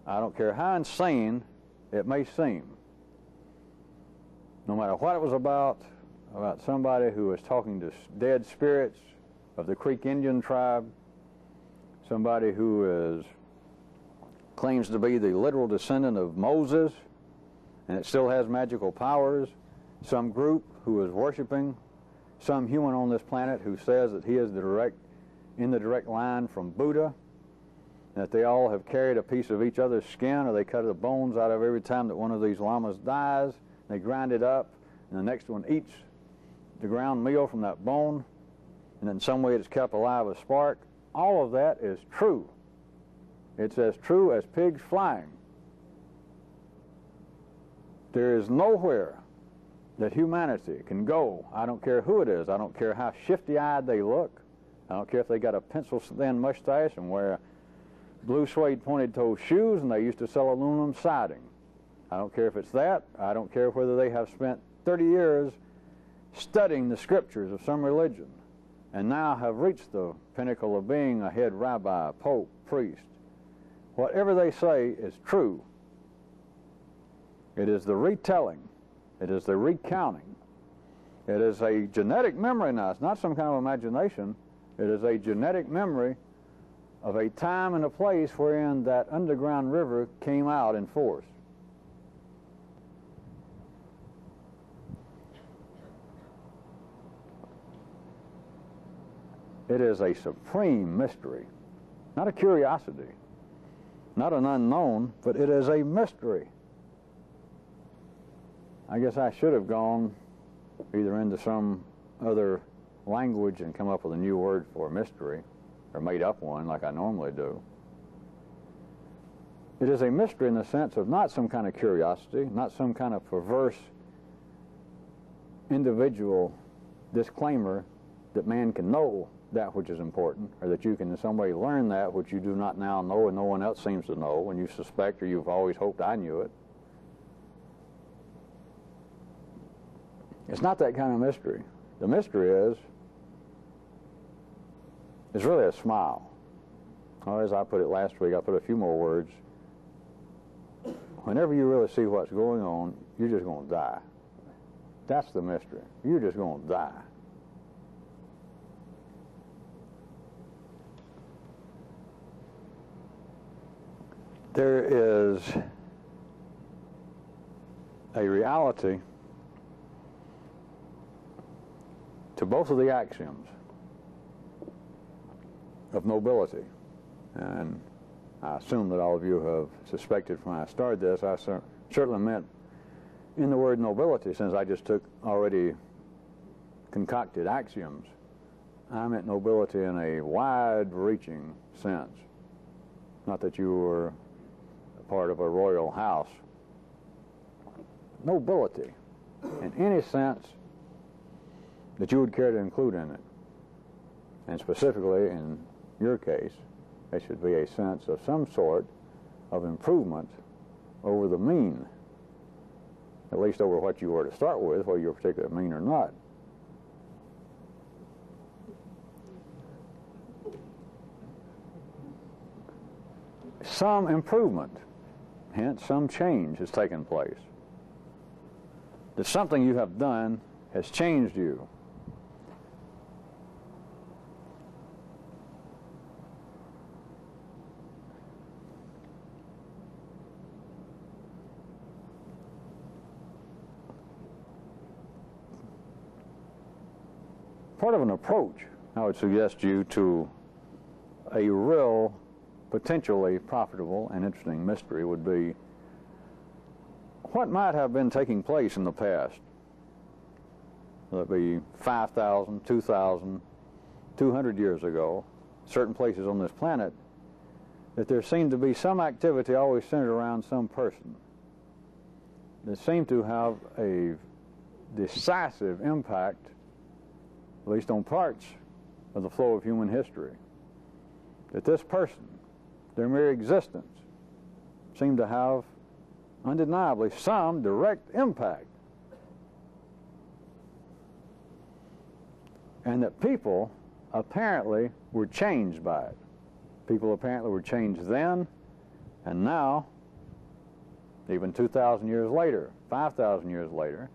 I don't care how insane it may seem. No matter what it was about somebody who was talking to dead spirits of the Creek Indian tribe, somebody who claims to be the literal descendant of Moses, and it still has magical powers, some group who is worshiping some human on this planet who says that he is in the direct line from Buddha, and that they all have carried a piece of each other's skin, or they cut the bones out of every time that one of these llamas dies. They grind it up, and the next one eats the ground meal from that bone, and in some way it's kept alive with spark. All of that is true. It's as true as pigs flying. There is nowhere that humanity can go. I don't care who it is. I don't care how shifty-eyed they look. I don't care if they got a pencil-thin mustache and wear blue suede pointed-toe shoes and they used to sell aluminum siding. I don't care if it's that. I don't care whether they have spent 30 years studying the scriptures of some religion and now have reached the pinnacle of being a head rabbi, pope, priest. Whatever they say is true. It is the retelling. It is the recounting. It is a genetic memory now. It's not some kind of imagination. It is a genetic memory of a time and a place wherein that underground river came out in force. It is a supreme mystery, not a curiosity, not an unknown, but it is a mystery. I guess I should have gone either into some other language and come up with a new word for mystery, or made up one like I normally do. It is a mystery in the sense of not some kind of curiosity, not some kind of perverse individual disclaimer that man can know that which is important, or that you can in some way learn that which you do not now know and no one else seems to know, and you suspect or you've always hoped I knew it. It's not that kind of mystery. The mystery is really a smile. Or as I put it last week, I put a few more words. Whenever you really see what's going on, you're just going to die. That's the mystery. You're just going to die. There is a reality to both of the axioms of nobility. And I assume that all of you have suspected from when I started this, I certainly meant in the word nobility, since I just took already concocted axioms, I meant nobility in a wide-reaching sense. Not that you were a part of a royal house. Nobility, in any sense that you would care to include in it. And specifically, in your case, there should be a sense of some sort of improvement over the mean, at least over what you were to start with, whether you're particularly mean or not. some improvement, hence some change has taken place. That something you have done has changed you. Part of an approach, I would suggest you to a real, potentially profitable and interesting mystery would be what might have been taking place in the past. Whether it be 5,000, 2,000, 200 years ago, certain places on this planet, that there seemed to be some activity always centered around some person that seemed to have a decisive impact, at least on parts of the flow of human history. That this person, their mere existence, seemed to have undeniably some direct impact. And that people apparently were changed by it. People apparently were changed then, and now, even 2,000 years later, 5,000 years later,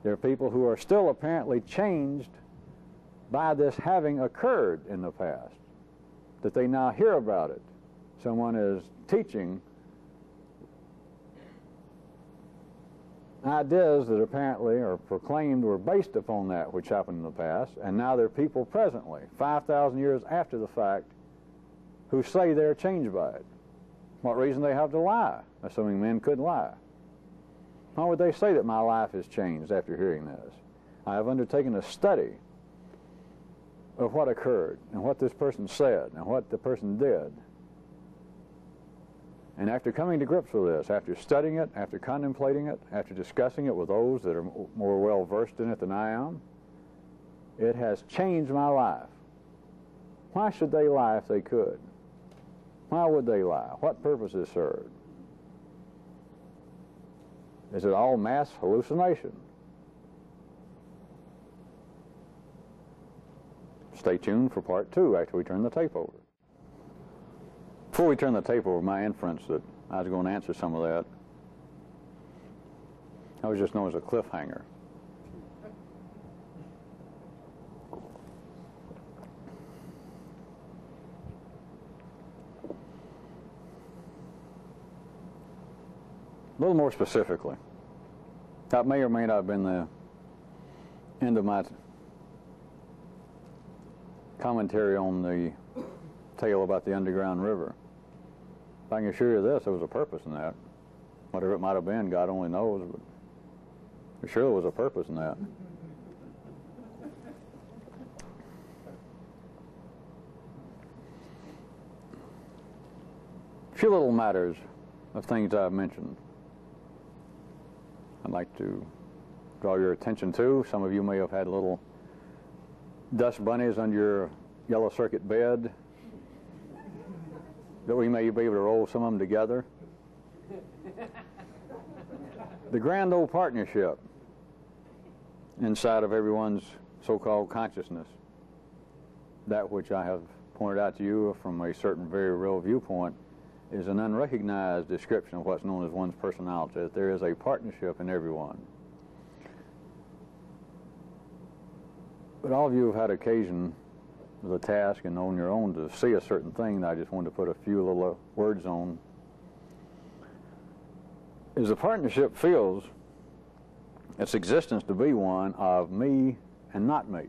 there are people who are still apparently changed by this having occurred in the past, that they now hear about it. Someone is teaching ideas that apparently are proclaimed were based upon that which happened in the past, and now there are people presently, 5,000 years after the fact, who say they're changed by it. What reason they have to lie, assuming men could lie? Why would they say that my life has changed after hearing this? I have undertaken a study of what occurred and what this person said and what the person did. And after coming to grips with this, after studying it, after contemplating it, after discussing it with those that are more well versed in it than I am, it has changed my life. Why should they lie if they could? Why would they lie? What purpose is served? Is it all mass hallucination? Stay tuned for part 2 after we turn the tape over. Before we turn the tape over, my inference that I was going to answer some of that, I was just known as a cliffhanger. A little more specifically, that may or may not have been the end of my commentary on the tale about the underground river. I can assure you this, there was a purpose in that. Whatever it might have been, God only knows, but for sure there was a purpose in that. A few little matters of things I've mentioned I'd like to draw your attention to. Some of you may have had little dust bunnies under your yellow circuit bed that we may be able to roll some of them together. The grand old partnership inside of everyone's so-called consciousness, that which I have pointed out to you from a certain very real viewpoint, is an unrecognized description of what's known as one's personality, that there is a partnership in everyone. But all of you have had occasion with a task and on your own to see a certain thing that I just wanted to put a few little words on. Is the partnership feels its existence to be one of me and not me.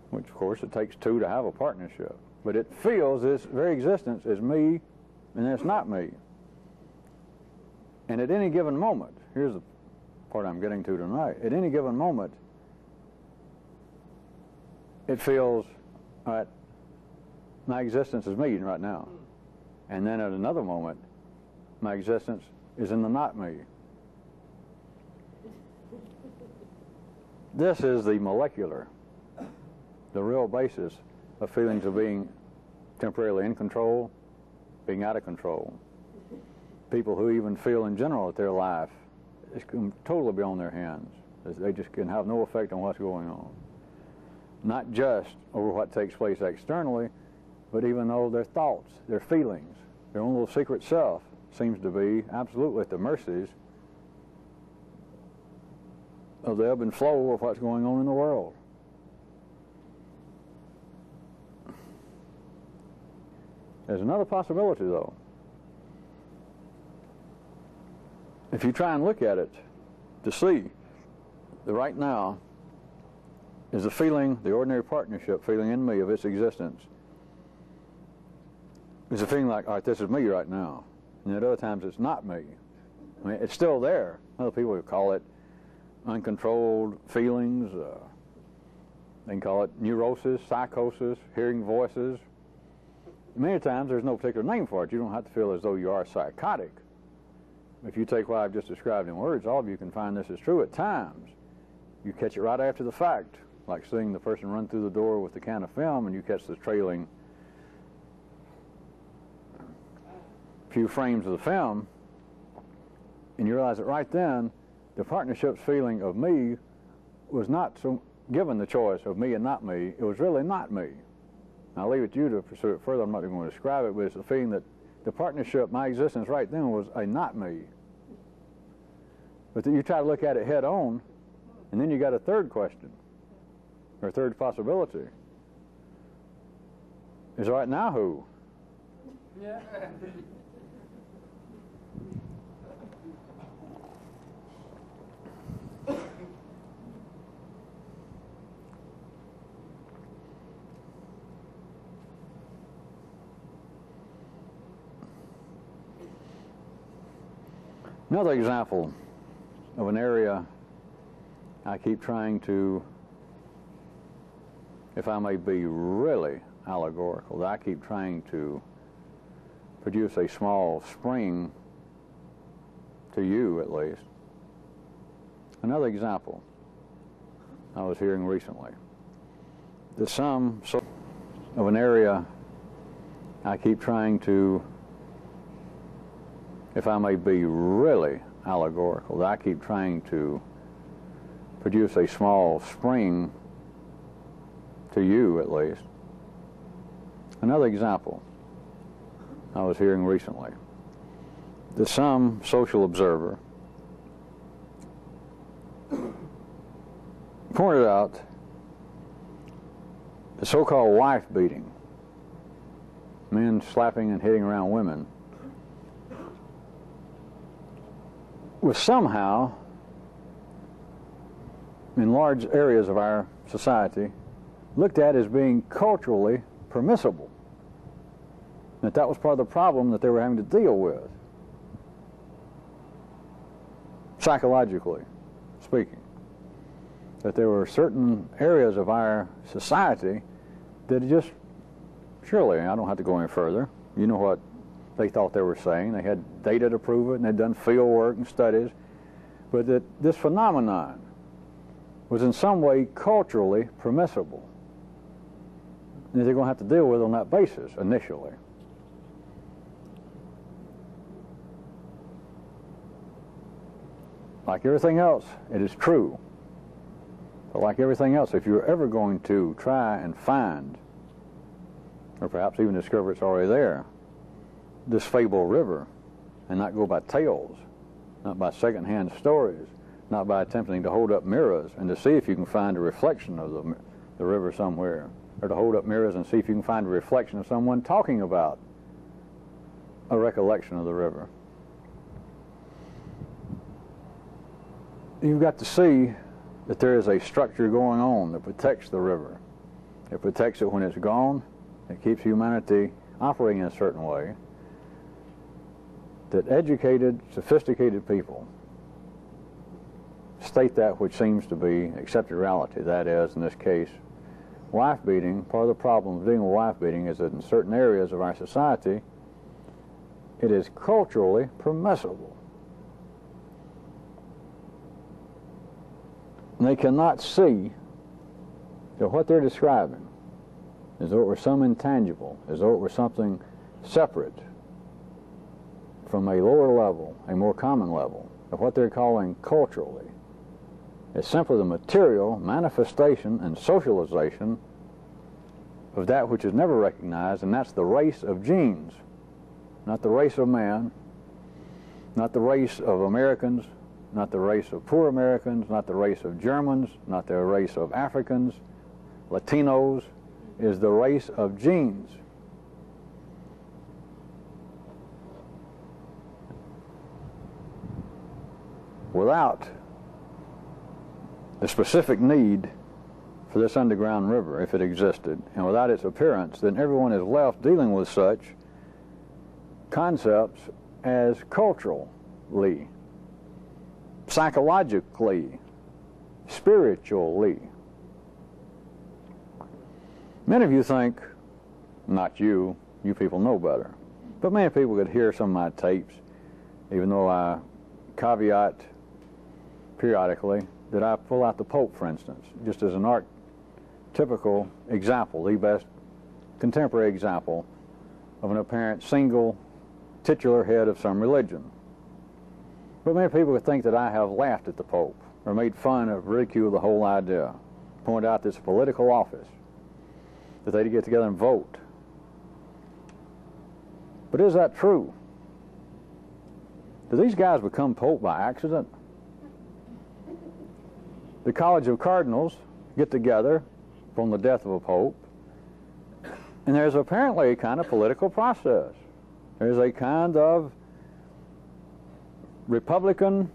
Which, of course, it takes two to have a partnership. But it feels its very existence is me and it's not me. And at any given moment, here's the part I'm getting to tonight, at any given moment, it feels, all right, my existence is me right now. And then at another moment, my existence is in the not me. This is the molecular, the real basis of feelings of being temporarily in control, being out of control. People who even feel in general that their life is totally beyond their hands. They just can have no effect on what's going on. Not just over what takes place externally, But even though their thoughts, their feelings, their own little secret self seems to be absolutely at the mercies of the ebb and flow of what's going on in the world. There's another possibility, though. If you try and look at it to see that right now is the feeling, the ordinary partnership feeling in me of its existence, is a feeling like, all right, this is me right now. And at other times it's not me. I mean, it's still there. Other people would call it uncontrolled feelings. They can call it neurosis, psychosis, hearing voices. Many times there's no particular name for it. You don't have to feel as though you are psychotic. If you take what I've just described in words, all of you can find this is true at times. You catch it right after the fact, like seeing the person run through the door with the can of film, and you catch the trailing few frames of the film, and you realize that right then the partnership's feeling of me was not so given the choice of me and not me. It was really not me. I'll leave it to you to pursue it further. I'm not even going to describe it, but it's the feeling that the partnership, my existence right then, was a not me. But then you try to look at it head on, and then you got a third question, or a third possibility. Is right now who? Yeah. Another example of an area I keep trying to, if I may be really allegorical, that I keep trying to produce a small spring to you at least. Another example I was hearing recently. The sum of an area I keep trying to, if I may be really allegorical, that I keep trying to produce a small spring to you at least. Another example I was hearing recently. The some social observer pointed out the so-called wife beating, men slapping and hitting around women, was somehow, in large areas of our society, looked at as being culturally permissible. That was part of the problem that they were having to deal with, psychologically speaking. That there were certain areas of our society that just, surely, I don't have to go any further, you know what they thought they were saying. They had data to prove it, and they'd done field work and studies, but that this phenomenon was in some way culturally permissible. And they're going to have to deal with it on that basis initially. Like everything else, it is true. But like everything else, if you're ever going to try and find, or perhaps even discover it's already there, this fable river, and not go by tales, not by second-hand stories, not by attempting to hold up mirrors and to see if you can find a reflection of the river somewhere, or to hold up mirrors and see if you can find a reflection of someone talking about a recollection of the river. You've got to see that there is a structure going on that protects the river. It protects it when it's gone. It keeps humanity operating in a certain way. That educated, sophisticated people state that which seems to be accepted reality. That is, in this case, wife beating. Part of the problem of dealing with wife beating is that in certain areas of our society, it is culturally permissible. And they cannot see that what they're describing, as though it were some intangible, as though it were something separate from a lower level, a more common level, of what they're calling culturally. It's simply the material manifestation and socialization of that which is never recognized, and that's the race of genes. Not the race of man, not the race of Americans, not the race of poor Americans, not the race of Germans, not the race of Africans, Latinos, is the race of genes. Without the specific need for this underground river, if it existed, and without its appearance, then everyone is left dealing with such concepts as culturally, psychologically, spiritually. Many of you think, not you, you people know better, but many people could hear some of my tapes, even though I caveat periodically that I pull out the Pope, for instance, just as an archetypical example, the best contemporary example of an apparent single titular head of some religion. But many people would think that I have laughed at the Pope or made fun of, ridiculed the whole idea, point out this political office, that they'd get together and vote. But is that true? Do these guys become Pope by accident? The College of Cardinals get together from the death of a Pope, and there's apparently a kind of political process. There's a kind of Republican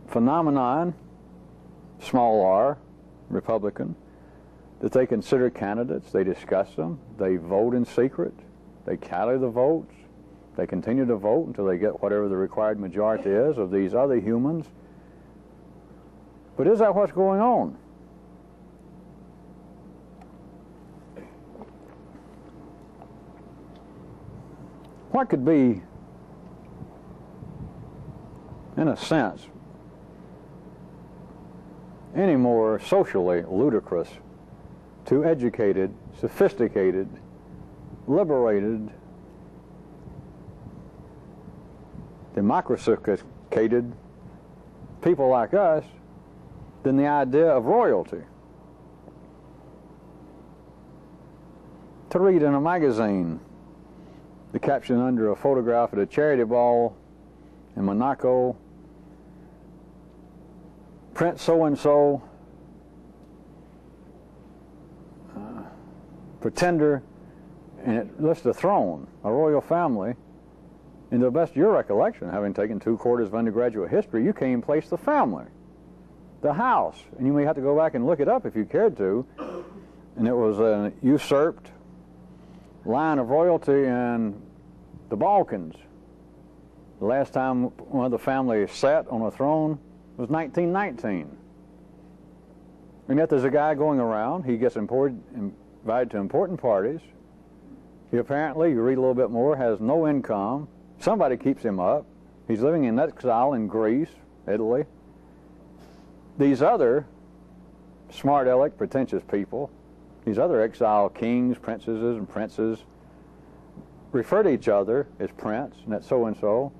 phenomenon, small r, Republican, that they consider candidates, they discuss them, they vote in secret, they tally the votes, they continue to vote until they get whatever the required majority is of these other humans. But is that what's going on? What could be, in a sense, any more socially ludicrous to educated, sophisticated, liberated, democratic people like us than the idea of royalty? To read in a magazine the caption under a photograph at a charity ball in Monaco, Prince so-and-so, pretender, and it lists the throne, a royal family. And to the best of your recollection, having taken 2/4 of undergraduate history, you can't even place the family, the house. And you may have to go back and look it up if you cared to. And it was an usurped line of royalty in the Balkans. The last time one of the families sat on a throne was 1919. And yet there's a guy going around, he gets invited to important parties. He apparently, you read a little bit more, has no income. Somebody keeps him up. He's living in exile in Greece, Italy. These other smart aleck, pretentious people, these other exile kings, princesses, and princes refer to each other as prince, and that's so-and-so.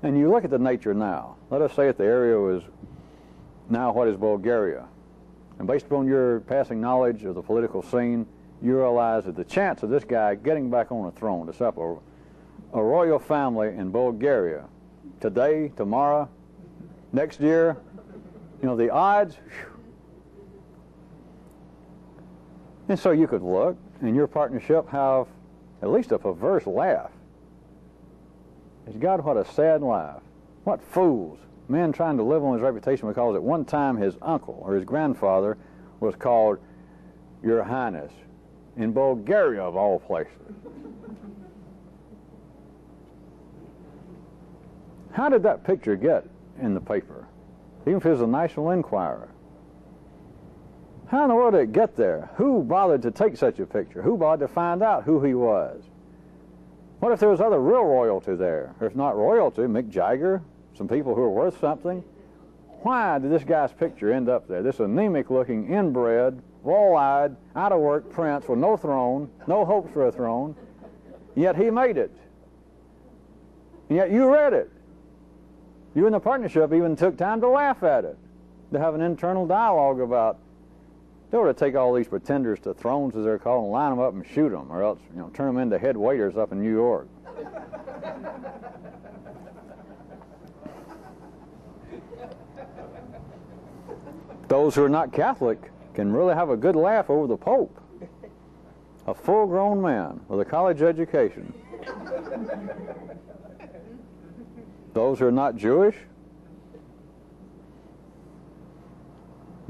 And you look at the nature now. Let us say that the area was now what is Bulgaria. And based upon your passing knowledge of the political scene, you realize that the chance of this guy getting back on a throne to set up a royal family in Bulgaria today, tomorrow, next year, you know, the odds. Whew. And so you could look, and your partnership have at least a perverse laugh. God, what a sad life. What fools. Men trying to live on his reputation because at one time his uncle or his grandfather was called Your Highness in Bulgaria, of all places. How did that picture get in the paper? Even if it was a National Enquirer. How in the world did it get there? Who bothered to take such a picture? Who bothered to find out who he was? What if there was other real royalty there? Or if not royalty, Mick Jagger, some people who are worth something? Why did this guy's picture end up there? This anemic-looking, inbred, wall-eyed, out-of-work prince with no throne, no hopes for a throne, yet he made it. And yet you read it. You in the partnership even took time to laugh at it, to have an internal dialogue about They ought to take all these pretenders to thrones, as they're called, and line them up and shoot them, or else, turn them into head waiters up in New York. Those who are not Catholic can really have a good laugh over the Pope, a full-grown man with a college education. Those who are not Jewish,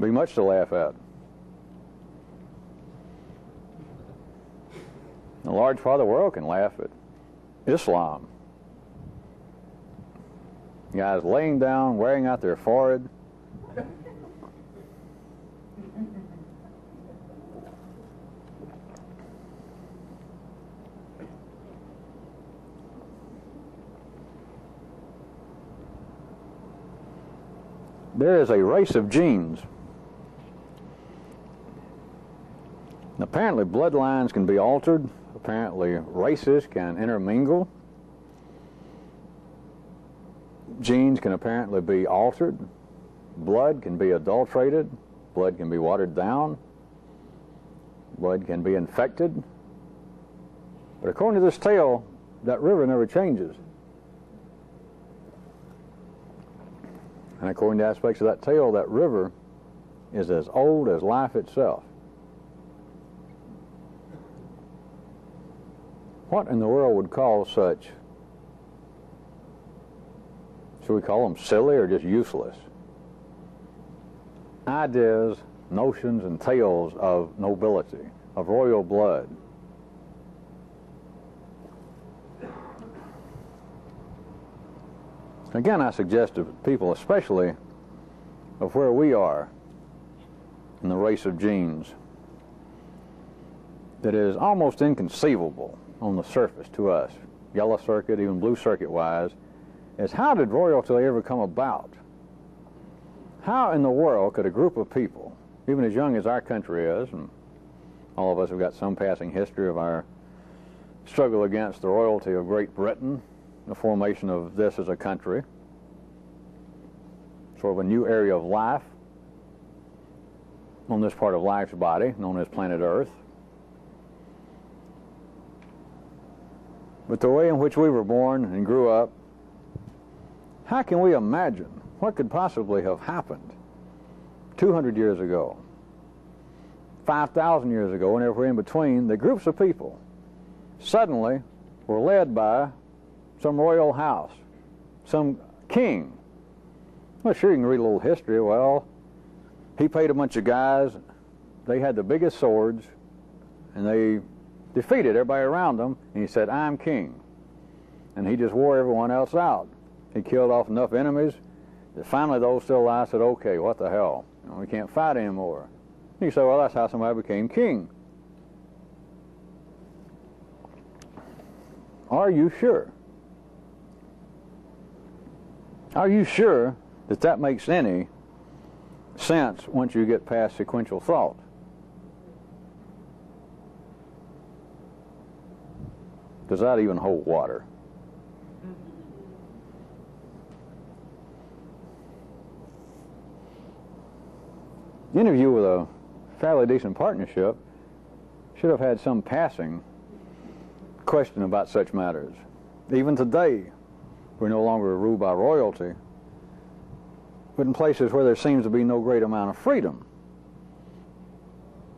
be much to laugh at. A large part of the world can laugh at Islam. Guys laying down, wearing out their forehead. There is a race of genes. Apparently bloodlines can be altered. Apparently races can intermingle. Genes can apparently be altered. Blood can be adulterated. Blood can be watered down. Blood can be infected. But according to this tale, that river never changes. And according to aspects of that tale, that river is as old as life itself. What in the world would cause such, should we call them silly or just useless, ideas, notions, and tales of nobility, of royal blood? Again, I suggest to people, especially of where we are in the race of genes, that it is almost inconceivable on the surface to us, yellow circuit, even blue circuit wise, is how did royalty ever come about? How in the world could a group of people, even as young as our country is, and all of us have got some passing history of our struggle against the royalty of Great Britain, the formation of this as a country, sort of a new area of life on this part of life's body known as planet Earth. But the way in which we were born and grew up, how can we imagine what could possibly have happened 200 years ago, 5,000 years ago, and everywhere in between, that groups of people suddenly were led by some royal house, some king. Well, sure, you can read a little history. Well, he paid a bunch of guys. They had the biggest swords, and they defeated everybody around them, and he said, "I'm king." And he just wore everyone else out. He killed off enough enemies that finally those still alive said, "Okay, what the hell? We can't fight anymore." And you say, well, that's how somebody became king. Are you sure? Are you sure that that makes any sense once you get past sequential thought? Does that even hold water? The interview with a fairly decent partnership should have had some passing question about such matters. Even today, we're no longer ruled by royalty, but in places where there seems to be no great amount of freedom.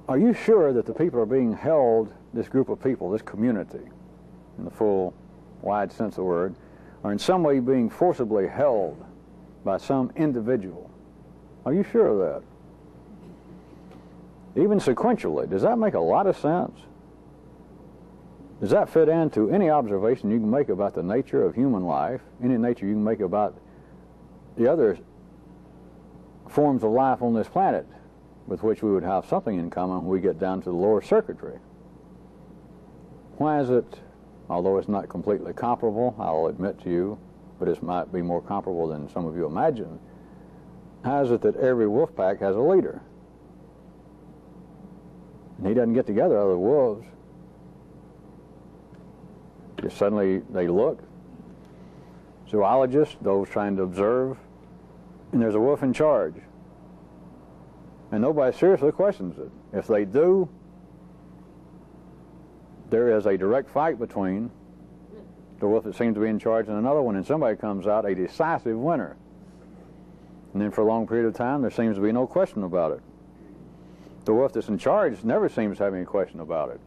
Are you sure that the people are being held, this group of people, this community, in the full, wide sense of the word, are in some way being forcibly held by some individual? Are you sure of that? Even sequentially, does that make a lot of sense? Does that fit into any observation you can make about the nature of human life, any nature you can make about the other forms of life on this planet with which we would have something in common when we get down to the lower circuitry? Why is it, although it's not completely comparable, I'll admit to you, but it might be more comparable than some of you imagine, how is it that every wolf pack has a leader? And he doesn't get together other wolves. Just suddenly they look. Zoologists, those trying to observe, and there's a wolf in charge. And nobody seriously questions it. If they do, there is a direct fight between the wolf that seems to be in charge and another one, and somebody comes out a decisive winner. And then for a long period of time, there seems to be no question about it. The wolf that's in charge never seems to have any question about it.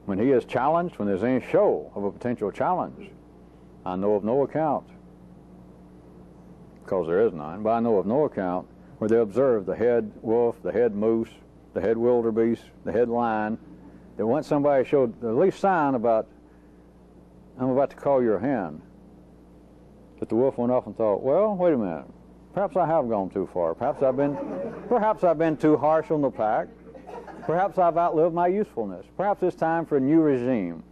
When he is challenged, when there's any show of a potential challenge, I know of no account, because there is none, but I know of no account where they observe the head wolf, the head moose, the head wildebeest, the head lion, that once somebody showed the least sign about, I'm about to call your hand, that the wolf went off and thought, well, wait a minute, perhaps I have gone too far. Perhaps I've been too harsh on the pack. Perhaps I've outlived my usefulness. Perhaps it's time for a new regime.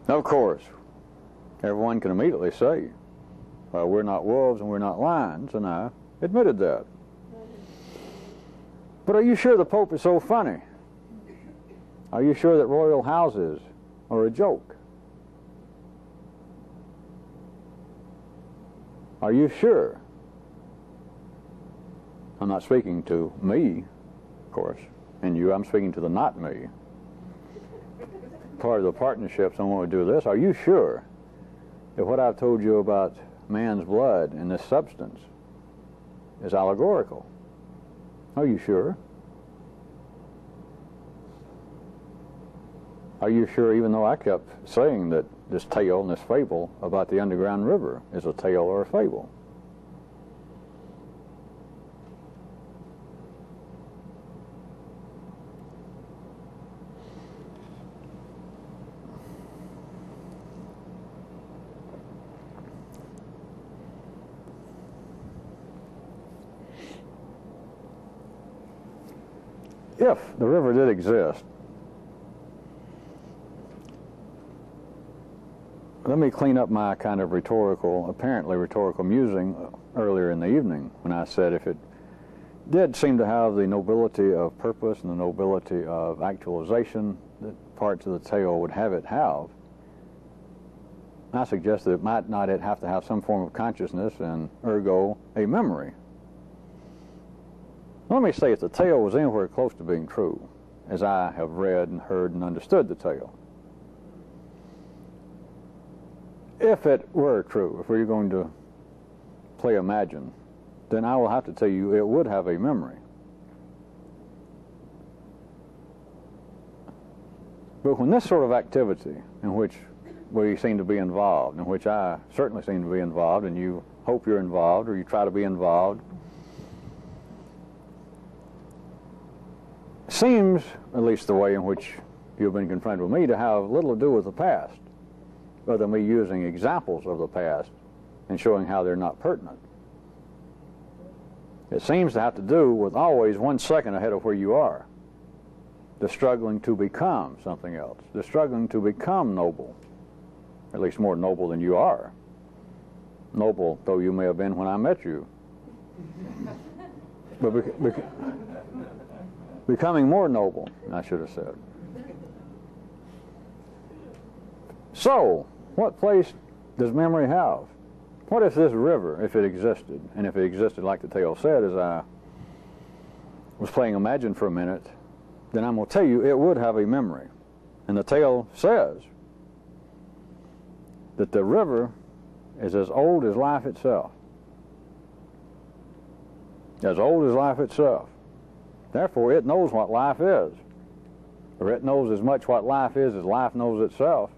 Of course, everyone can immediately say, well, we're not wolves and we're not lions, and I admitted that. But are you sure the Pope is so funny? Are you sure that royal houses are a joke? Are you sure? I'm not speaking to me, of course, and you. I'm speaking to the not me. Part of the partnerships I want to do this. Are you sure that what I've told you about man's blood and this substance is allegorical? Are you sure? Are you sure, even though I kept saying that this tale and this fable about the underground river is a tale or a fable? If the river did exist, let me clean up my kind of apparently rhetorical musing earlier in the evening when I said if it did seem to have the nobility of purpose and the nobility of actualization that parts of the tale would have it have, I suggested it might not have to have some form of consciousness and ergo a memory. Let me say if the tale was anywhere close to being true, as I have read and heard and understood the tale, if it were true, if we were going to play imagine, then I will have to tell you it would have a memory. But when this sort of activity in which we seem to be involved, in which I certainly seem to be involved, and you hope you're involved or you try to be involved, seems, at least the way in which you've been confronted with me, to have little to do with the past, other than me using examples of the past and showing how they're not pertinent. It seems to have to do with always 1 second ahead of where you are, the struggling to become something else, the struggling to become noble, at least more noble than you are, noble though you may have been when I met you. But becoming more noble, I should have said. So, what place does memory have? What if this river, if it existed, and if it existed like the tale said, as I was playing imagine for a minute, then I'm going to tell you it would have a memory. And the tale says that the river is as old as life itself. As old as life itself. Therefore, it knows what life is. Or it knows as much what life is as life knows itself.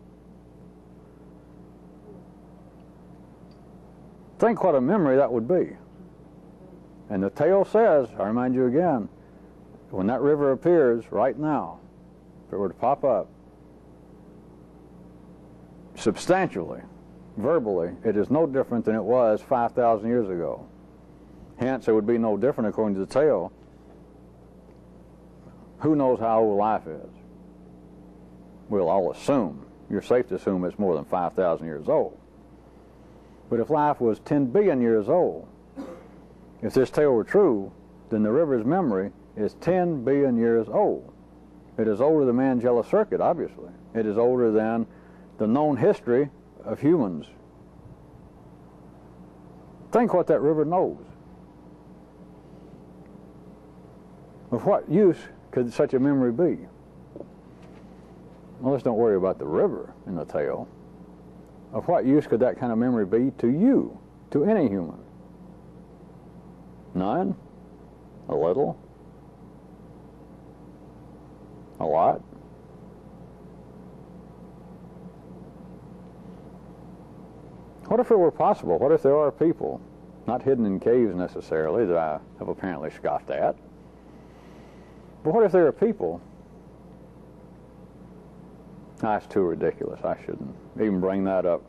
Think what a memory that would be. And the tale says, I remind you again, when that river appears right now, if it were to pop up, substantially, verbally, it is no different than it was 5,000 years ago. Hence, it would be no different according to the tale. Who knows how old life is? We'll all assume. You're safe to assume it's more than 5,000 years old. But if life was 10 billion years old, if this tale were true, then the river's memory is 10 billion years old. It is older than Mandela Circuit, obviously. It is older than the known history of humans. Think what that river knows. Of what use could such a memory be? Well, let's don't worry about the river in the tale. Of what use could that kind of memory be to you, to any human? None? A little? A lot? What if it were possible? What if there are people, not hidden in caves necessarily, that I have apparently scoffed at, but what if there are people? That's too ridiculous. I shouldn't even bring that up.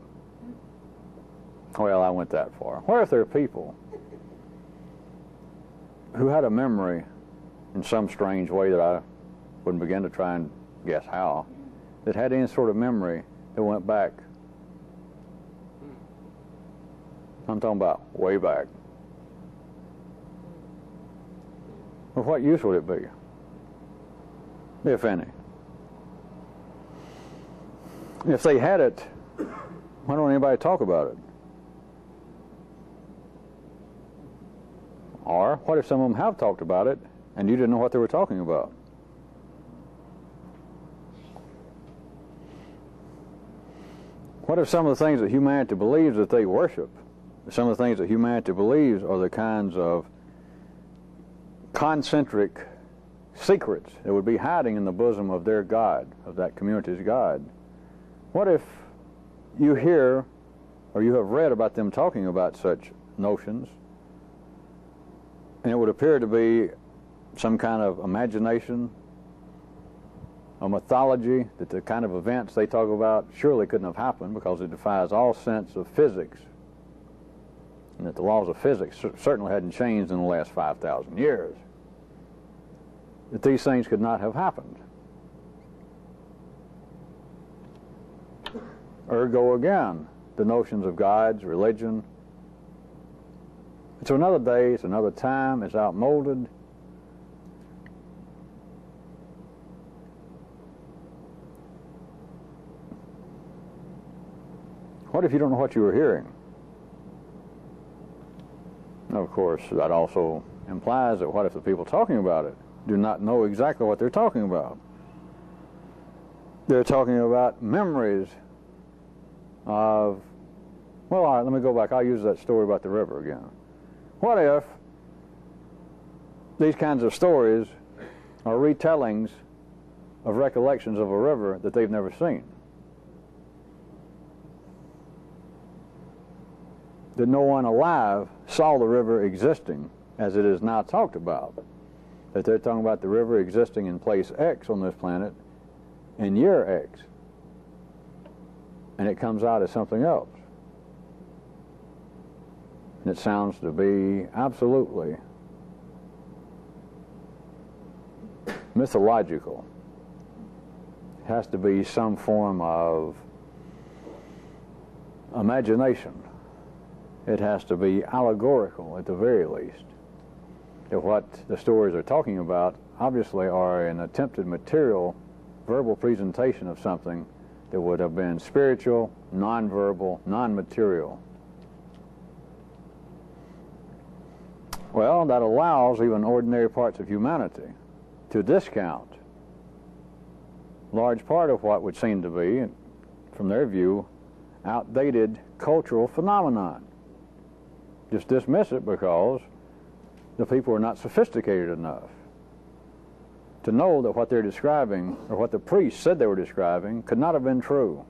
Well, I went that far. What if there are people who had a memory in some strange way that I wouldn't begin to try and guess how, that had any sort of memory that went back? I'm talking about way back. Well, what use would it be, if any? If they had it, why don't anybody talk about it? Or what if some of them have talked about it and you didn't know what they were talking about? What if some of the things that humanity believes that they worship, some of the things that humanity believes are the kinds of concentric secrets that would be hiding in the bosom of their God, of that community's God? What if you hear or you have read about them talking about such notions, and it would appear to be some kind of imagination, a mythology, that the kind of events they talk about surely couldn't have happened because it defies all sense of physics, and that the laws of physics certainly hadn't changed in the last 5,000 years, that these things could not have happened. Ergo again, the notions of gods, religion. It's another day, it's another time, it's outmoded. What if you don't know what you were hearing? Of course, that also implies that what if the people talking about it do not know exactly what they're talking about? They're talking about memories of, well, all right, let me go back. I'll use that story about the river again. What if these kinds of stories are retellings of recollections of a river that they've never seen? That no one alive saw the river existing as it is now talked about. That they're talking about the river existing in place X on this planet in year X. And it comes out as something else. And it sounds to be absolutely mythological. It has to be some form of imagination. It has to be allegorical at the very least. That what the stories are talking about obviously are an attempted material, verbal presentation of something that would have been spiritual, non-verbal, non-material. Well, that allows even ordinary parts of humanity to discount large part of what would seem to be, from their view, outdated cultural phenomenon. Just dismiss it because the people are not sophisticated enough to know that what they're describing, or what the priests said they were describing, could not have been true.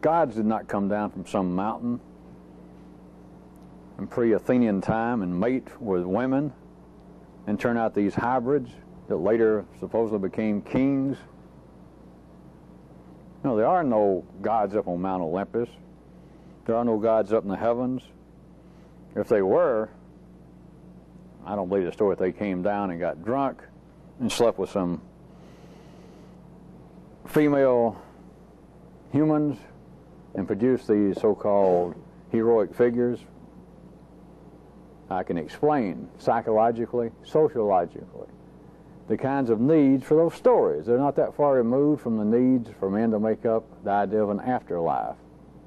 Gods did not come down from some mountain in pre-Athenian time and mate with women and turn out these hybrids that later supposedly became kings. No, there are no gods up on Mount Olympus. There are no gods up in the heavens. If they were, I don't believe the story that they came down and got drunk and slept with some female humans and produced these so-called heroic figures. I can explain psychologically, sociologically, the kinds of needs for those stories. They're not that far removed from the needs for men to make up the idea of an afterlife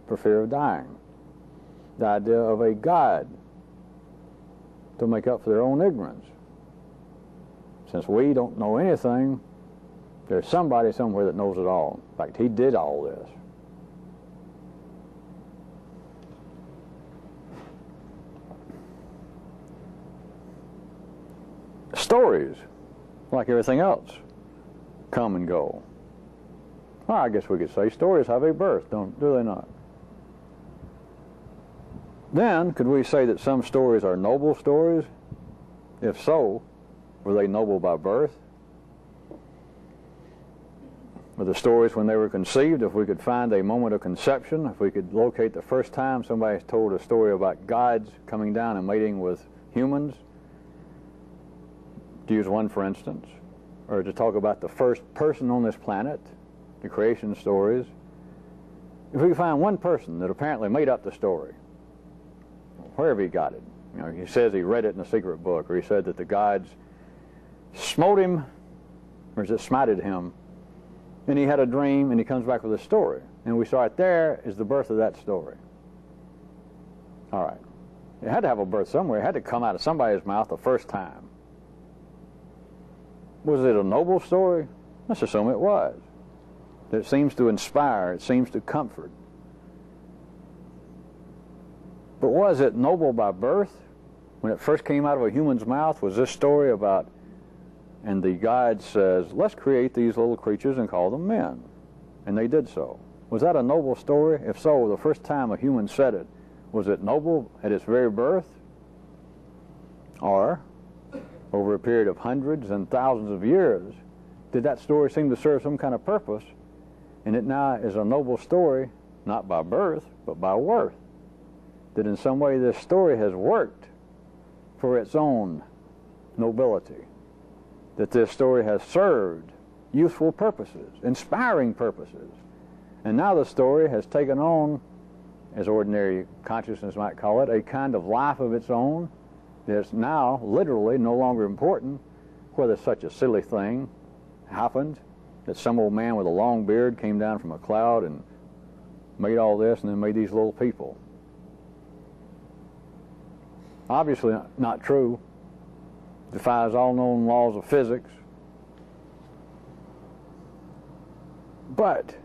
for fear of dying. the idea of a God to make up for their own ignorance. Since we don't know anything, there's somebody somewhere that knows it all. In fact, he did all this. Stories, like everything else, come and go. Well, I guess we could say stories have a birth, do they not? Then, could we say that some stories are noble stories? If so, were they noble by birth? Were the stories when they were conceived, if we could find a moment of conception, if we could locate the first time somebody told a story about gods coming down and mating with humans, to use one for instance, or to talk about the first person on this planet, the creation stories, if we could find one person that apparently made up the story, wherever he got it. You know, he says he read it in a secret book, or he said that the gods smote him, or is it smited him, and he had a dream, and he comes back with a story. And we start there is the birth of that story. All right. It had to have a birth somewhere. It had to come out of somebody's mouth the first time. Was it a noble story? Let's assume it was. That it seems to inspire, it seems to comfort. But was it noble by birth? When it first came out of a human's mouth, was this story about, and the God says, let's create these little creatures and call them men. And they did so. Was that a noble story? If so, the first time a human said it, was it noble at its very birth? Or, over a period of hundreds and thousands of years, did that story seem to serve some kind of purpose, and it now is a noble story, not by birth, but by worth? That in some way this story has worked for its own nobility, that this story has served useful purposes, inspiring purposes, and now the story has taken on, as ordinary consciousness might call it, a kind of life of its own that's now literally no longer important whether such a silly thing happened, that some old man with a long beard came down from a cloud and made all this and then made these little people. Obviously not true. Defies all known laws of physics. But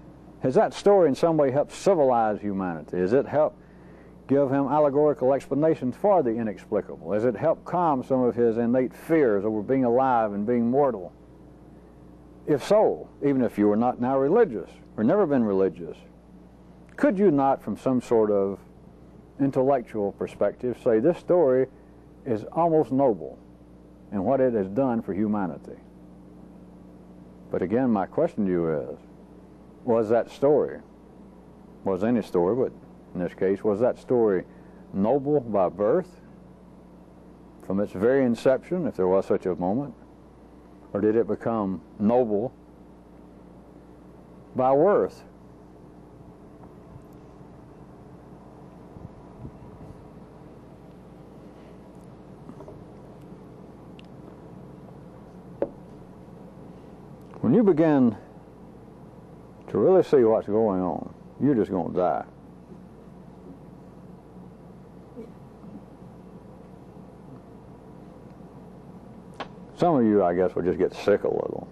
has that story in some way helped civilize humanity? Has it helped give him allegorical explanations for the inexplicable? Has it helped calm some of his innate fears over being alive and being mortal? If so, even if you were not now religious or never been religious, could you not, from some sort of intellectual perspective, say this story is almost noble in what it has done for humanity? But again, my question to you is, was that story, was any story, but in this case, was that story noble by birth from its very inception, if there was such a moment, or did it become noble by worth? When you begin to really see what's going on, you're just going to die. Some of you, I guess, will just get sick a little.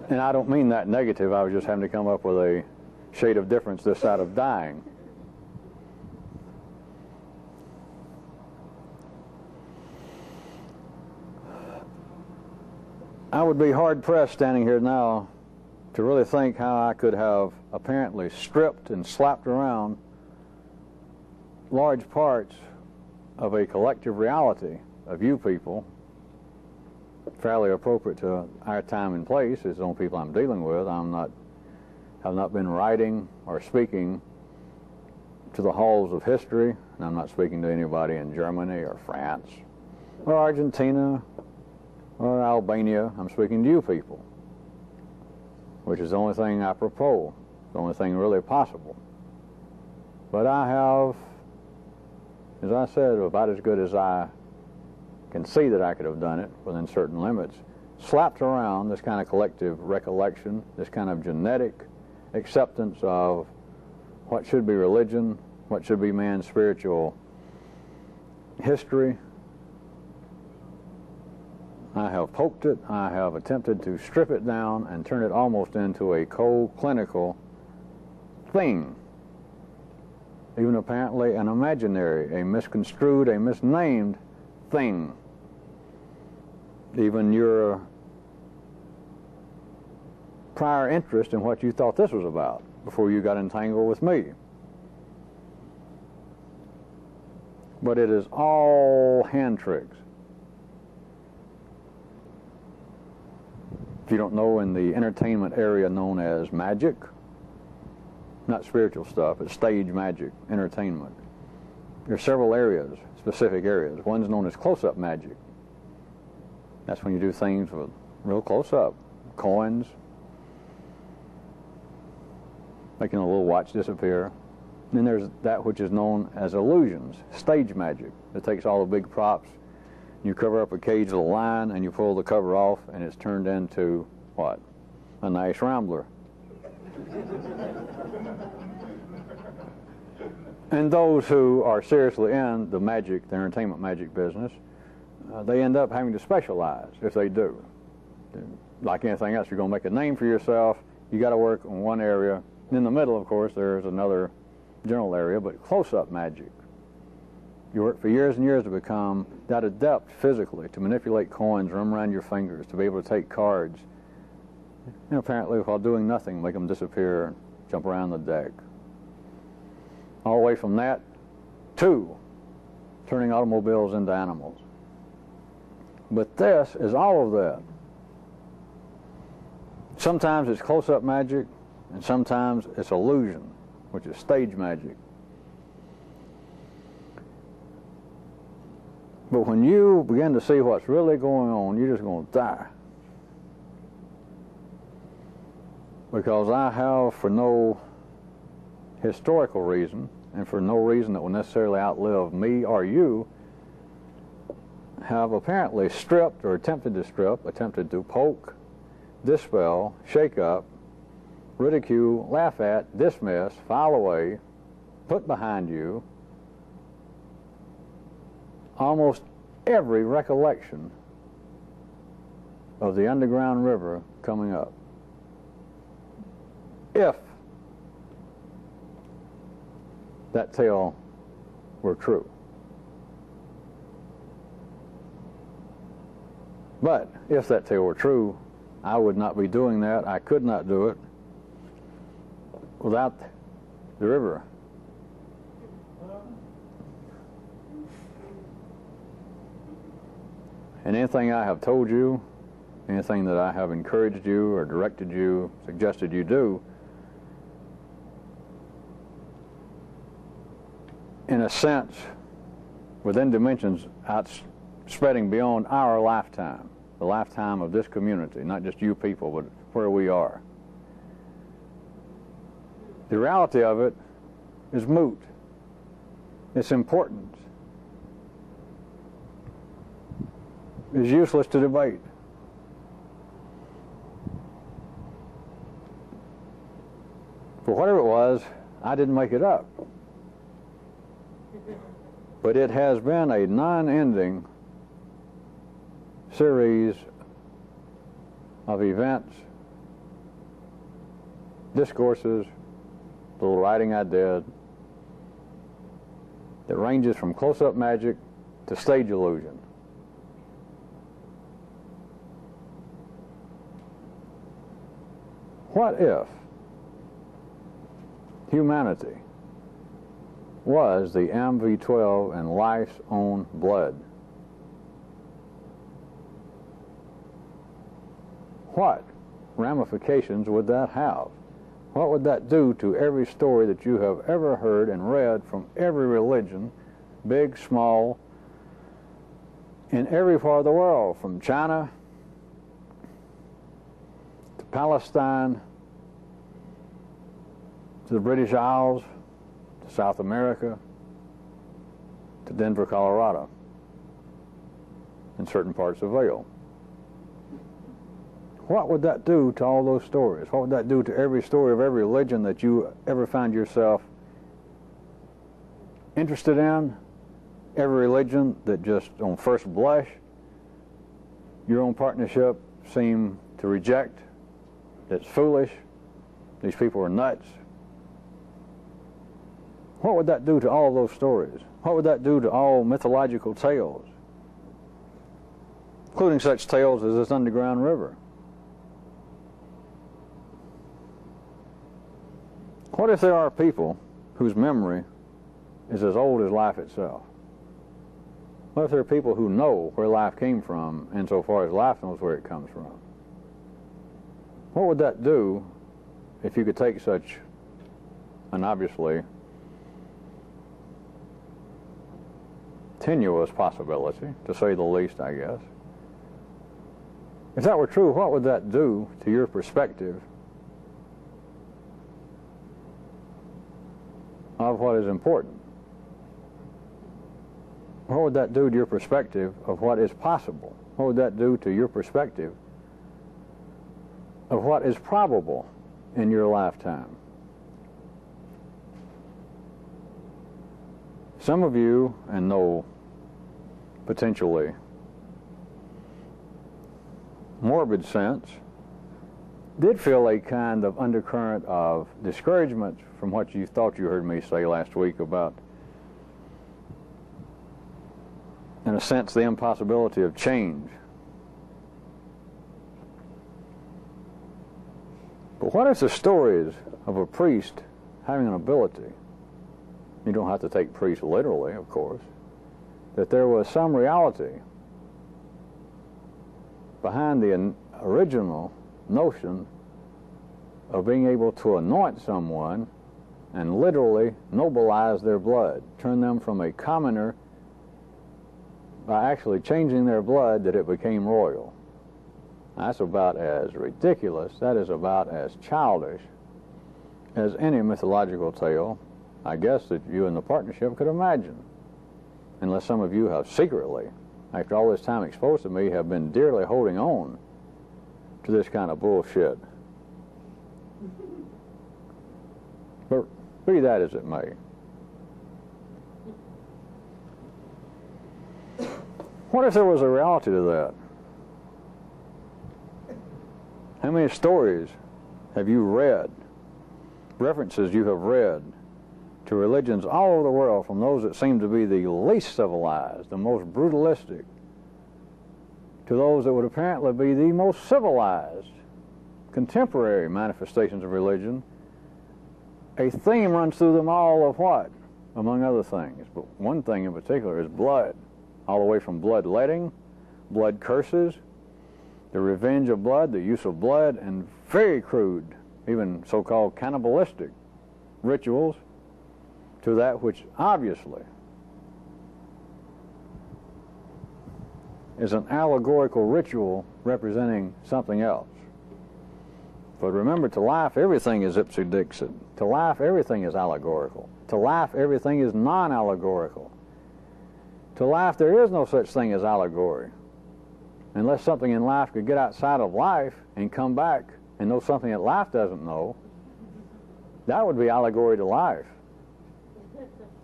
And I don't mean that negative. I was just having to come up with a shade of difference this side of dying. I would be hard-pressed standing here now to really think how I could have apparently stripped and slapped around large parts of a collective reality of you people, fairly appropriate to our time and place as the only people I'm dealing with. Have not been writing or speaking to the halls of history, and I'm not speaking to anybody in Germany or France or Argentina or Albania. I'm speaking to you people, which is the only thing I propose, the only thing really possible. But I have, as I said, about as good as I can see that I could have done it within certain limits, slapped around this kind of collective recollection, this kind of genetic acceptance of what should be religion, what should be man's spiritual history. I have poked it, I have attempted to strip it down and turn it almost into a cold, clinical thing. Even apparently an imaginary, a misconstrued, a misnamed thing. Even your prior interest in what you thought this was about before you got entangled with me. But it is all hand tricks. If you don't know, in the entertainment area known as magic, not spiritual stuff, it's stage magic, entertainment. There are several areas, specific areas. One's known as close-up magic. That's when you do things with real close-up. Coins, making a little watch disappear. And then there's that which is known as illusions, stage magic. It takes all the big props. You cover up a cage with a lion and you pull the cover off and it's turned into, what? A nice rambler. And those who are seriously in the magic, the entertainment magic business, they end up having to specialize if they do. Like anything else, you're going to make a name for yourself, you got to work in one area. In the middle, of course, there's another general area, but close-up magic. You work for years and years to become that adept physically, to manipulate coins, run around your fingers, to be able to take cards, and apparently while doing nothing, make them disappear, jump around the deck. All the way from that to turning automobiles into animals. But this is all of that. Sometimes it's close-up magic, and sometimes it's illusion, which is stage magic. But when you begin to see what's really going on, you're just going to die. Because I have, for no historical reason, and for no reason that will necessarily outlive me or you, have apparently stripped or attempted to strip, attempted to poke, dispel, shake up, ridicule, laugh at, dismiss, file away, put behind you almost every recollection of the underground river coming up. If that tale were true. But if that tale were true, I would not be doing that. I could not do it without the river. And anything I have told you, anything that I have encouraged you or directed you, suggested you do, in a sense, within dimensions spreading beyond our lifetime, the lifetime of this community, not just you people, but where we are. The reality of it is moot. It's important. It's useless to debate. For whatever it was, I didn't make it up. But it has been a non-ending series of events, discourses, little writing I did, that ranges from close-up magic to stage illusion. What if humanity was the MV12 in life's own blood? What ramifications would that have? What would that do to every story that you have ever heard and read from every religion, big, small, in every part of the world, from China to Palestine to the British Isles, to South America, to Denver, Colorado, and certain parts of Vail? What would that do to all those stories? What would that do to every story of every religion that you ever found yourself interested in, every religion that just on first blush, your own partnership seem to reject, that's foolish, these people are nuts. What would that do to all those stories? What would that do to all mythological tales, including such tales as this underground river? What if there are people whose memory is as old as life itself? What if there are people who know where life came from insofar as life knows where it comes from? What would that do if you could take such an obviously tenuous possibility, to say the least, I guess? If that were true, what would that do to your perspective of what is important? What would that do to your perspective of what is possible? What would that do to your perspective of what is probable in your lifetime? Some of you, and no potentially morbid sense, did feel a kind of undercurrent of discouragement from what you thought you heard me say last week about, in a sense, the impossibility of change. But what if the stories of a priest having an ability, you don't have to take priest literally, of course, that there was some reality behind the original notion of being able to anoint someone and literally nobilize their blood, turn them from a commoner by actually changing their blood that it became royal. That's about as ridiculous, that is about as childish as any mythological tale, I guess, that you and the partnership could imagine. Unless some of you have secretly, after all this time exposed to me, have been dearly holding on to this kind of bullshit. But be that as it may. What if there was a reality to that? How many stories have you read, references you have read to religions all over the world, from those that seem to be the least civilized, the most brutalistic, to those that would apparently be the most civilized, contemporary manifestations of religion? A theme runs through them all of what? Among other things. But one thing in particular is blood. All the way from bloodletting, blood curses, the revenge of blood, the use of blood, and very crude, even so-called cannibalistic rituals, to that which obviously is an allegorical ritual representing something else. But remember, to life, everything is ipsy-dixit. To life, everything is allegorical. To life, everything is non-allegorical. To life, there is no such thing as allegory. Unless something in life could get outside of life and come back and know something that life doesn't know, that would be allegory to life.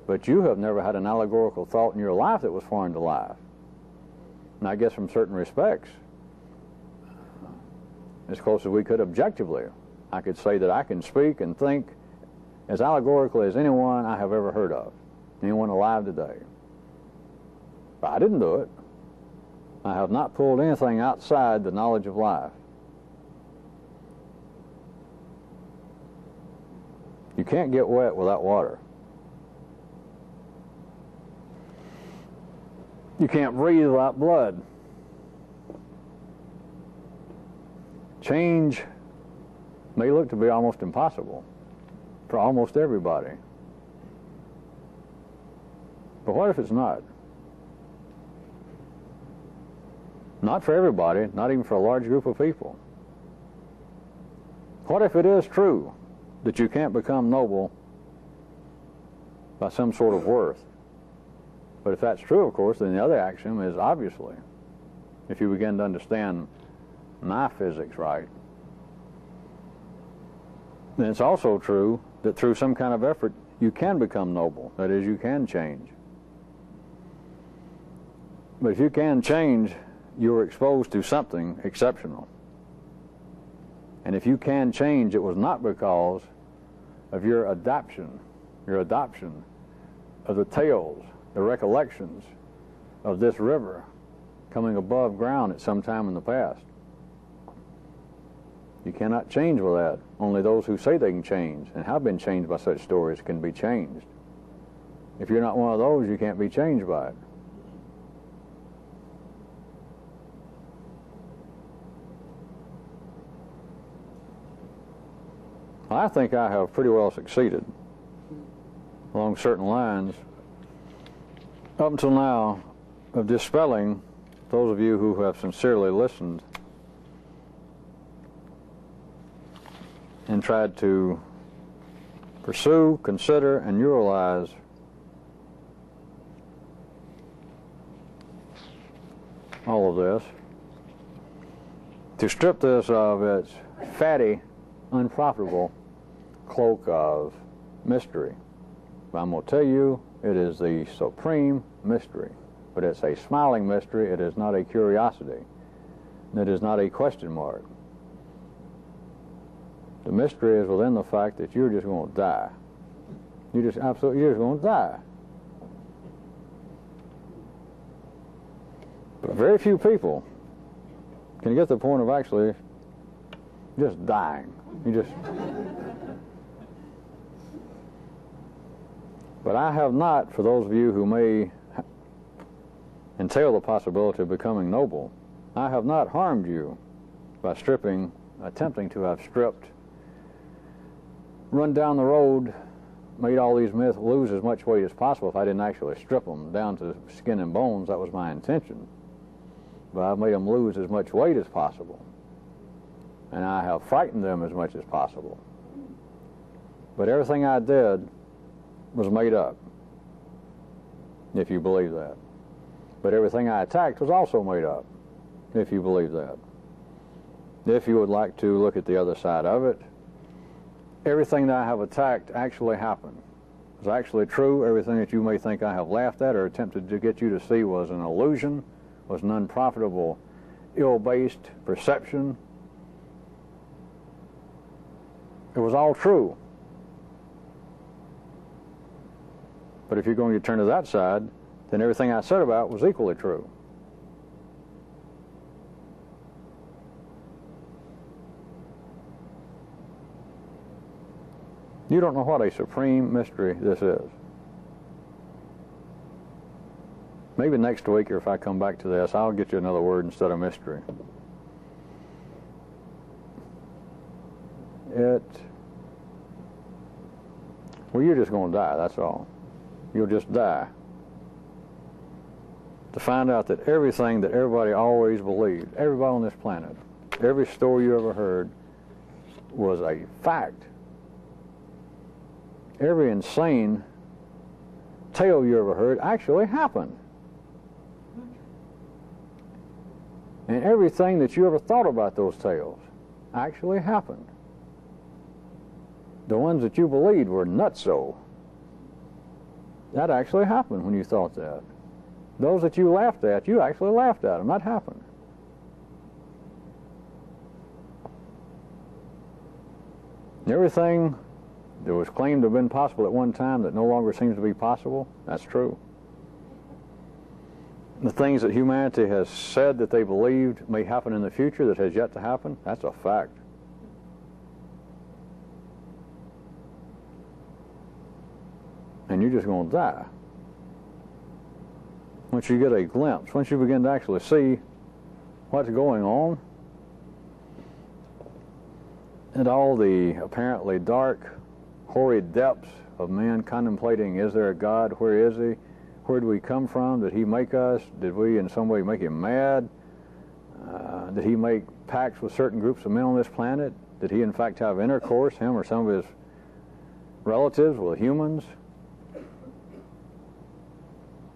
But you have never had an allegorical thought in your life that was foreign to life. And I guess from certain respects, as close as we could objectively, I could say that I can speak and think as allegorically as anyone I have ever heard of, anyone alive today. But I didn't do it. I have not pulled anything outside the knowledge of life. You can't get wet without water. You can't breathe without blood. Change may look to be almost impossible for almost everybody. But what if it's not? Not for everybody, not even for a large group of people. What if it is true that you can't become noble by some sort of worth? But if that's true, of course, then the other axiom is obviously, if you begin to understand my physics right, then it's also true that through some kind of effort you can become noble. That is, you can change. But if you can change, you're exposed to something exceptional. And if you can change, it was not because of your adoption of the tales, the recollections of this river coming above ground at some time in the past. You cannot change with that. Only those who say they can change and have been changed by such stories can be changed. If you're not one of those, you can't be changed by it. I think I have pretty well succeeded along certain lines up until now of dispelling, those of you who have sincerely listened and tried to pursue, consider, and neuralize all of this, to strip this of its fatty, unprofitable cloak of mystery. But I'm going to tell you, it is the supreme mystery. But it's a smiling mystery. It is not a curiosity. It is not a question mark. The mystery is within the fact that you're just going to die. You're just going to die. But very few people can get to the point of actually just dying. But I have not, for those of you who may entail the possibility of becoming noble, I have not harmed you by attempting to have stripped, run down the road, made all these myths lose as much weight as possible. If I didn't actually strip them down to skin and bones, that was my intention. But I've made them lose as much weight as possible. And I have frightened them as much as possible. But everything I did was made up, if you believe that. But everything I attacked was also made up, if you believe that. If you would like to look at the other side of it, everything that I have attacked actually happened. It's actually true. Everything that you may think I have laughed at or attempted to get you to see was an illusion, was an unprofitable, ill-based perception. It was all true. But if you're going to turn to that side, then everything I said about was equally true. You don't know what a supreme mystery this is. Maybe next week, or if I come back to this, I'll get you another word instead of mystery. Well, you're just going to die, that's all. You'll just die. To find out that everything that everybody always believed, everybody on this planet, every story you ever heard was a fact. Every insane tale you ever heard actually happened. And everything that you ever thought about those tales actually happened. The ones that you believed were nutso. That actually happened when you thought that. Those that you laughed at, you actually laughed at them. That happened. Everything that was claimed to have been possible at one time that no longer seems to be possible, that's true. The things that humanity has said that they believed may happen in the future that has yet to happen, that's a fact. And you're just going to die. Once you get a glimpse, once you begin to actually see what's going on, and all the apparently dark, horrid depths of man contemplating, is there a God? Where is he? Where do we come from? Did he make us? Did we in some way make him mad? Did he make pacts with certain groups of men on this planet? Did he in fact have intercourse, him or some of his relatives, with humans?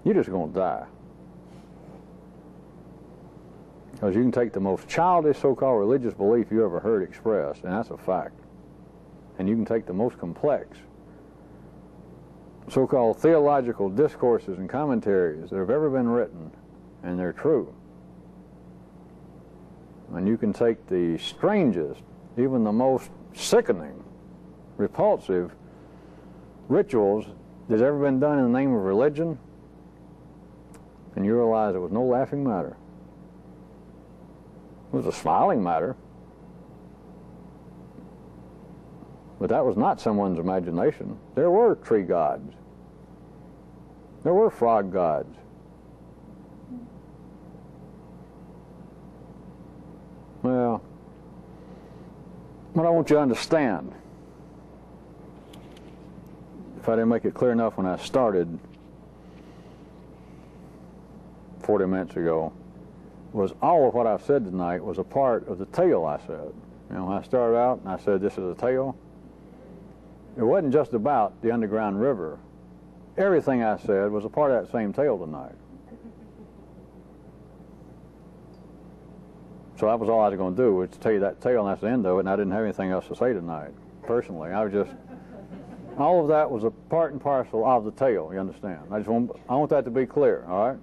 You're just going to die. Because you can take the most childish so-called religious belief you ever heard expressed, and that's a fact. And you can take the most complex so-called theological discourses and commentaries that have ever been written, and they're true. And you can take the strangest, even the most sickening, repulsive rituals that's ever been done in the name of religion, and you realize it was no laughing matter. It was a smiling matter. But that was not someone's imagination. There were tree gods. There were frog gods. Well, what I want you to understand, if I didn't make it clear enough when I started 40 minutes ago, was all of what I've said tonight was a part of the tale I said. You know, when I started out and I said this is a tale, it wasn't just about the underground river. Everything I said was a part of that same tale tonight. So that was all I was going to do, was to tell you that tale, and that's the end of it, and I didn't have anything else to say tonight, personally. I was just, all of that was a part and parcel of the tale, you understand? I want that to be clear, all right?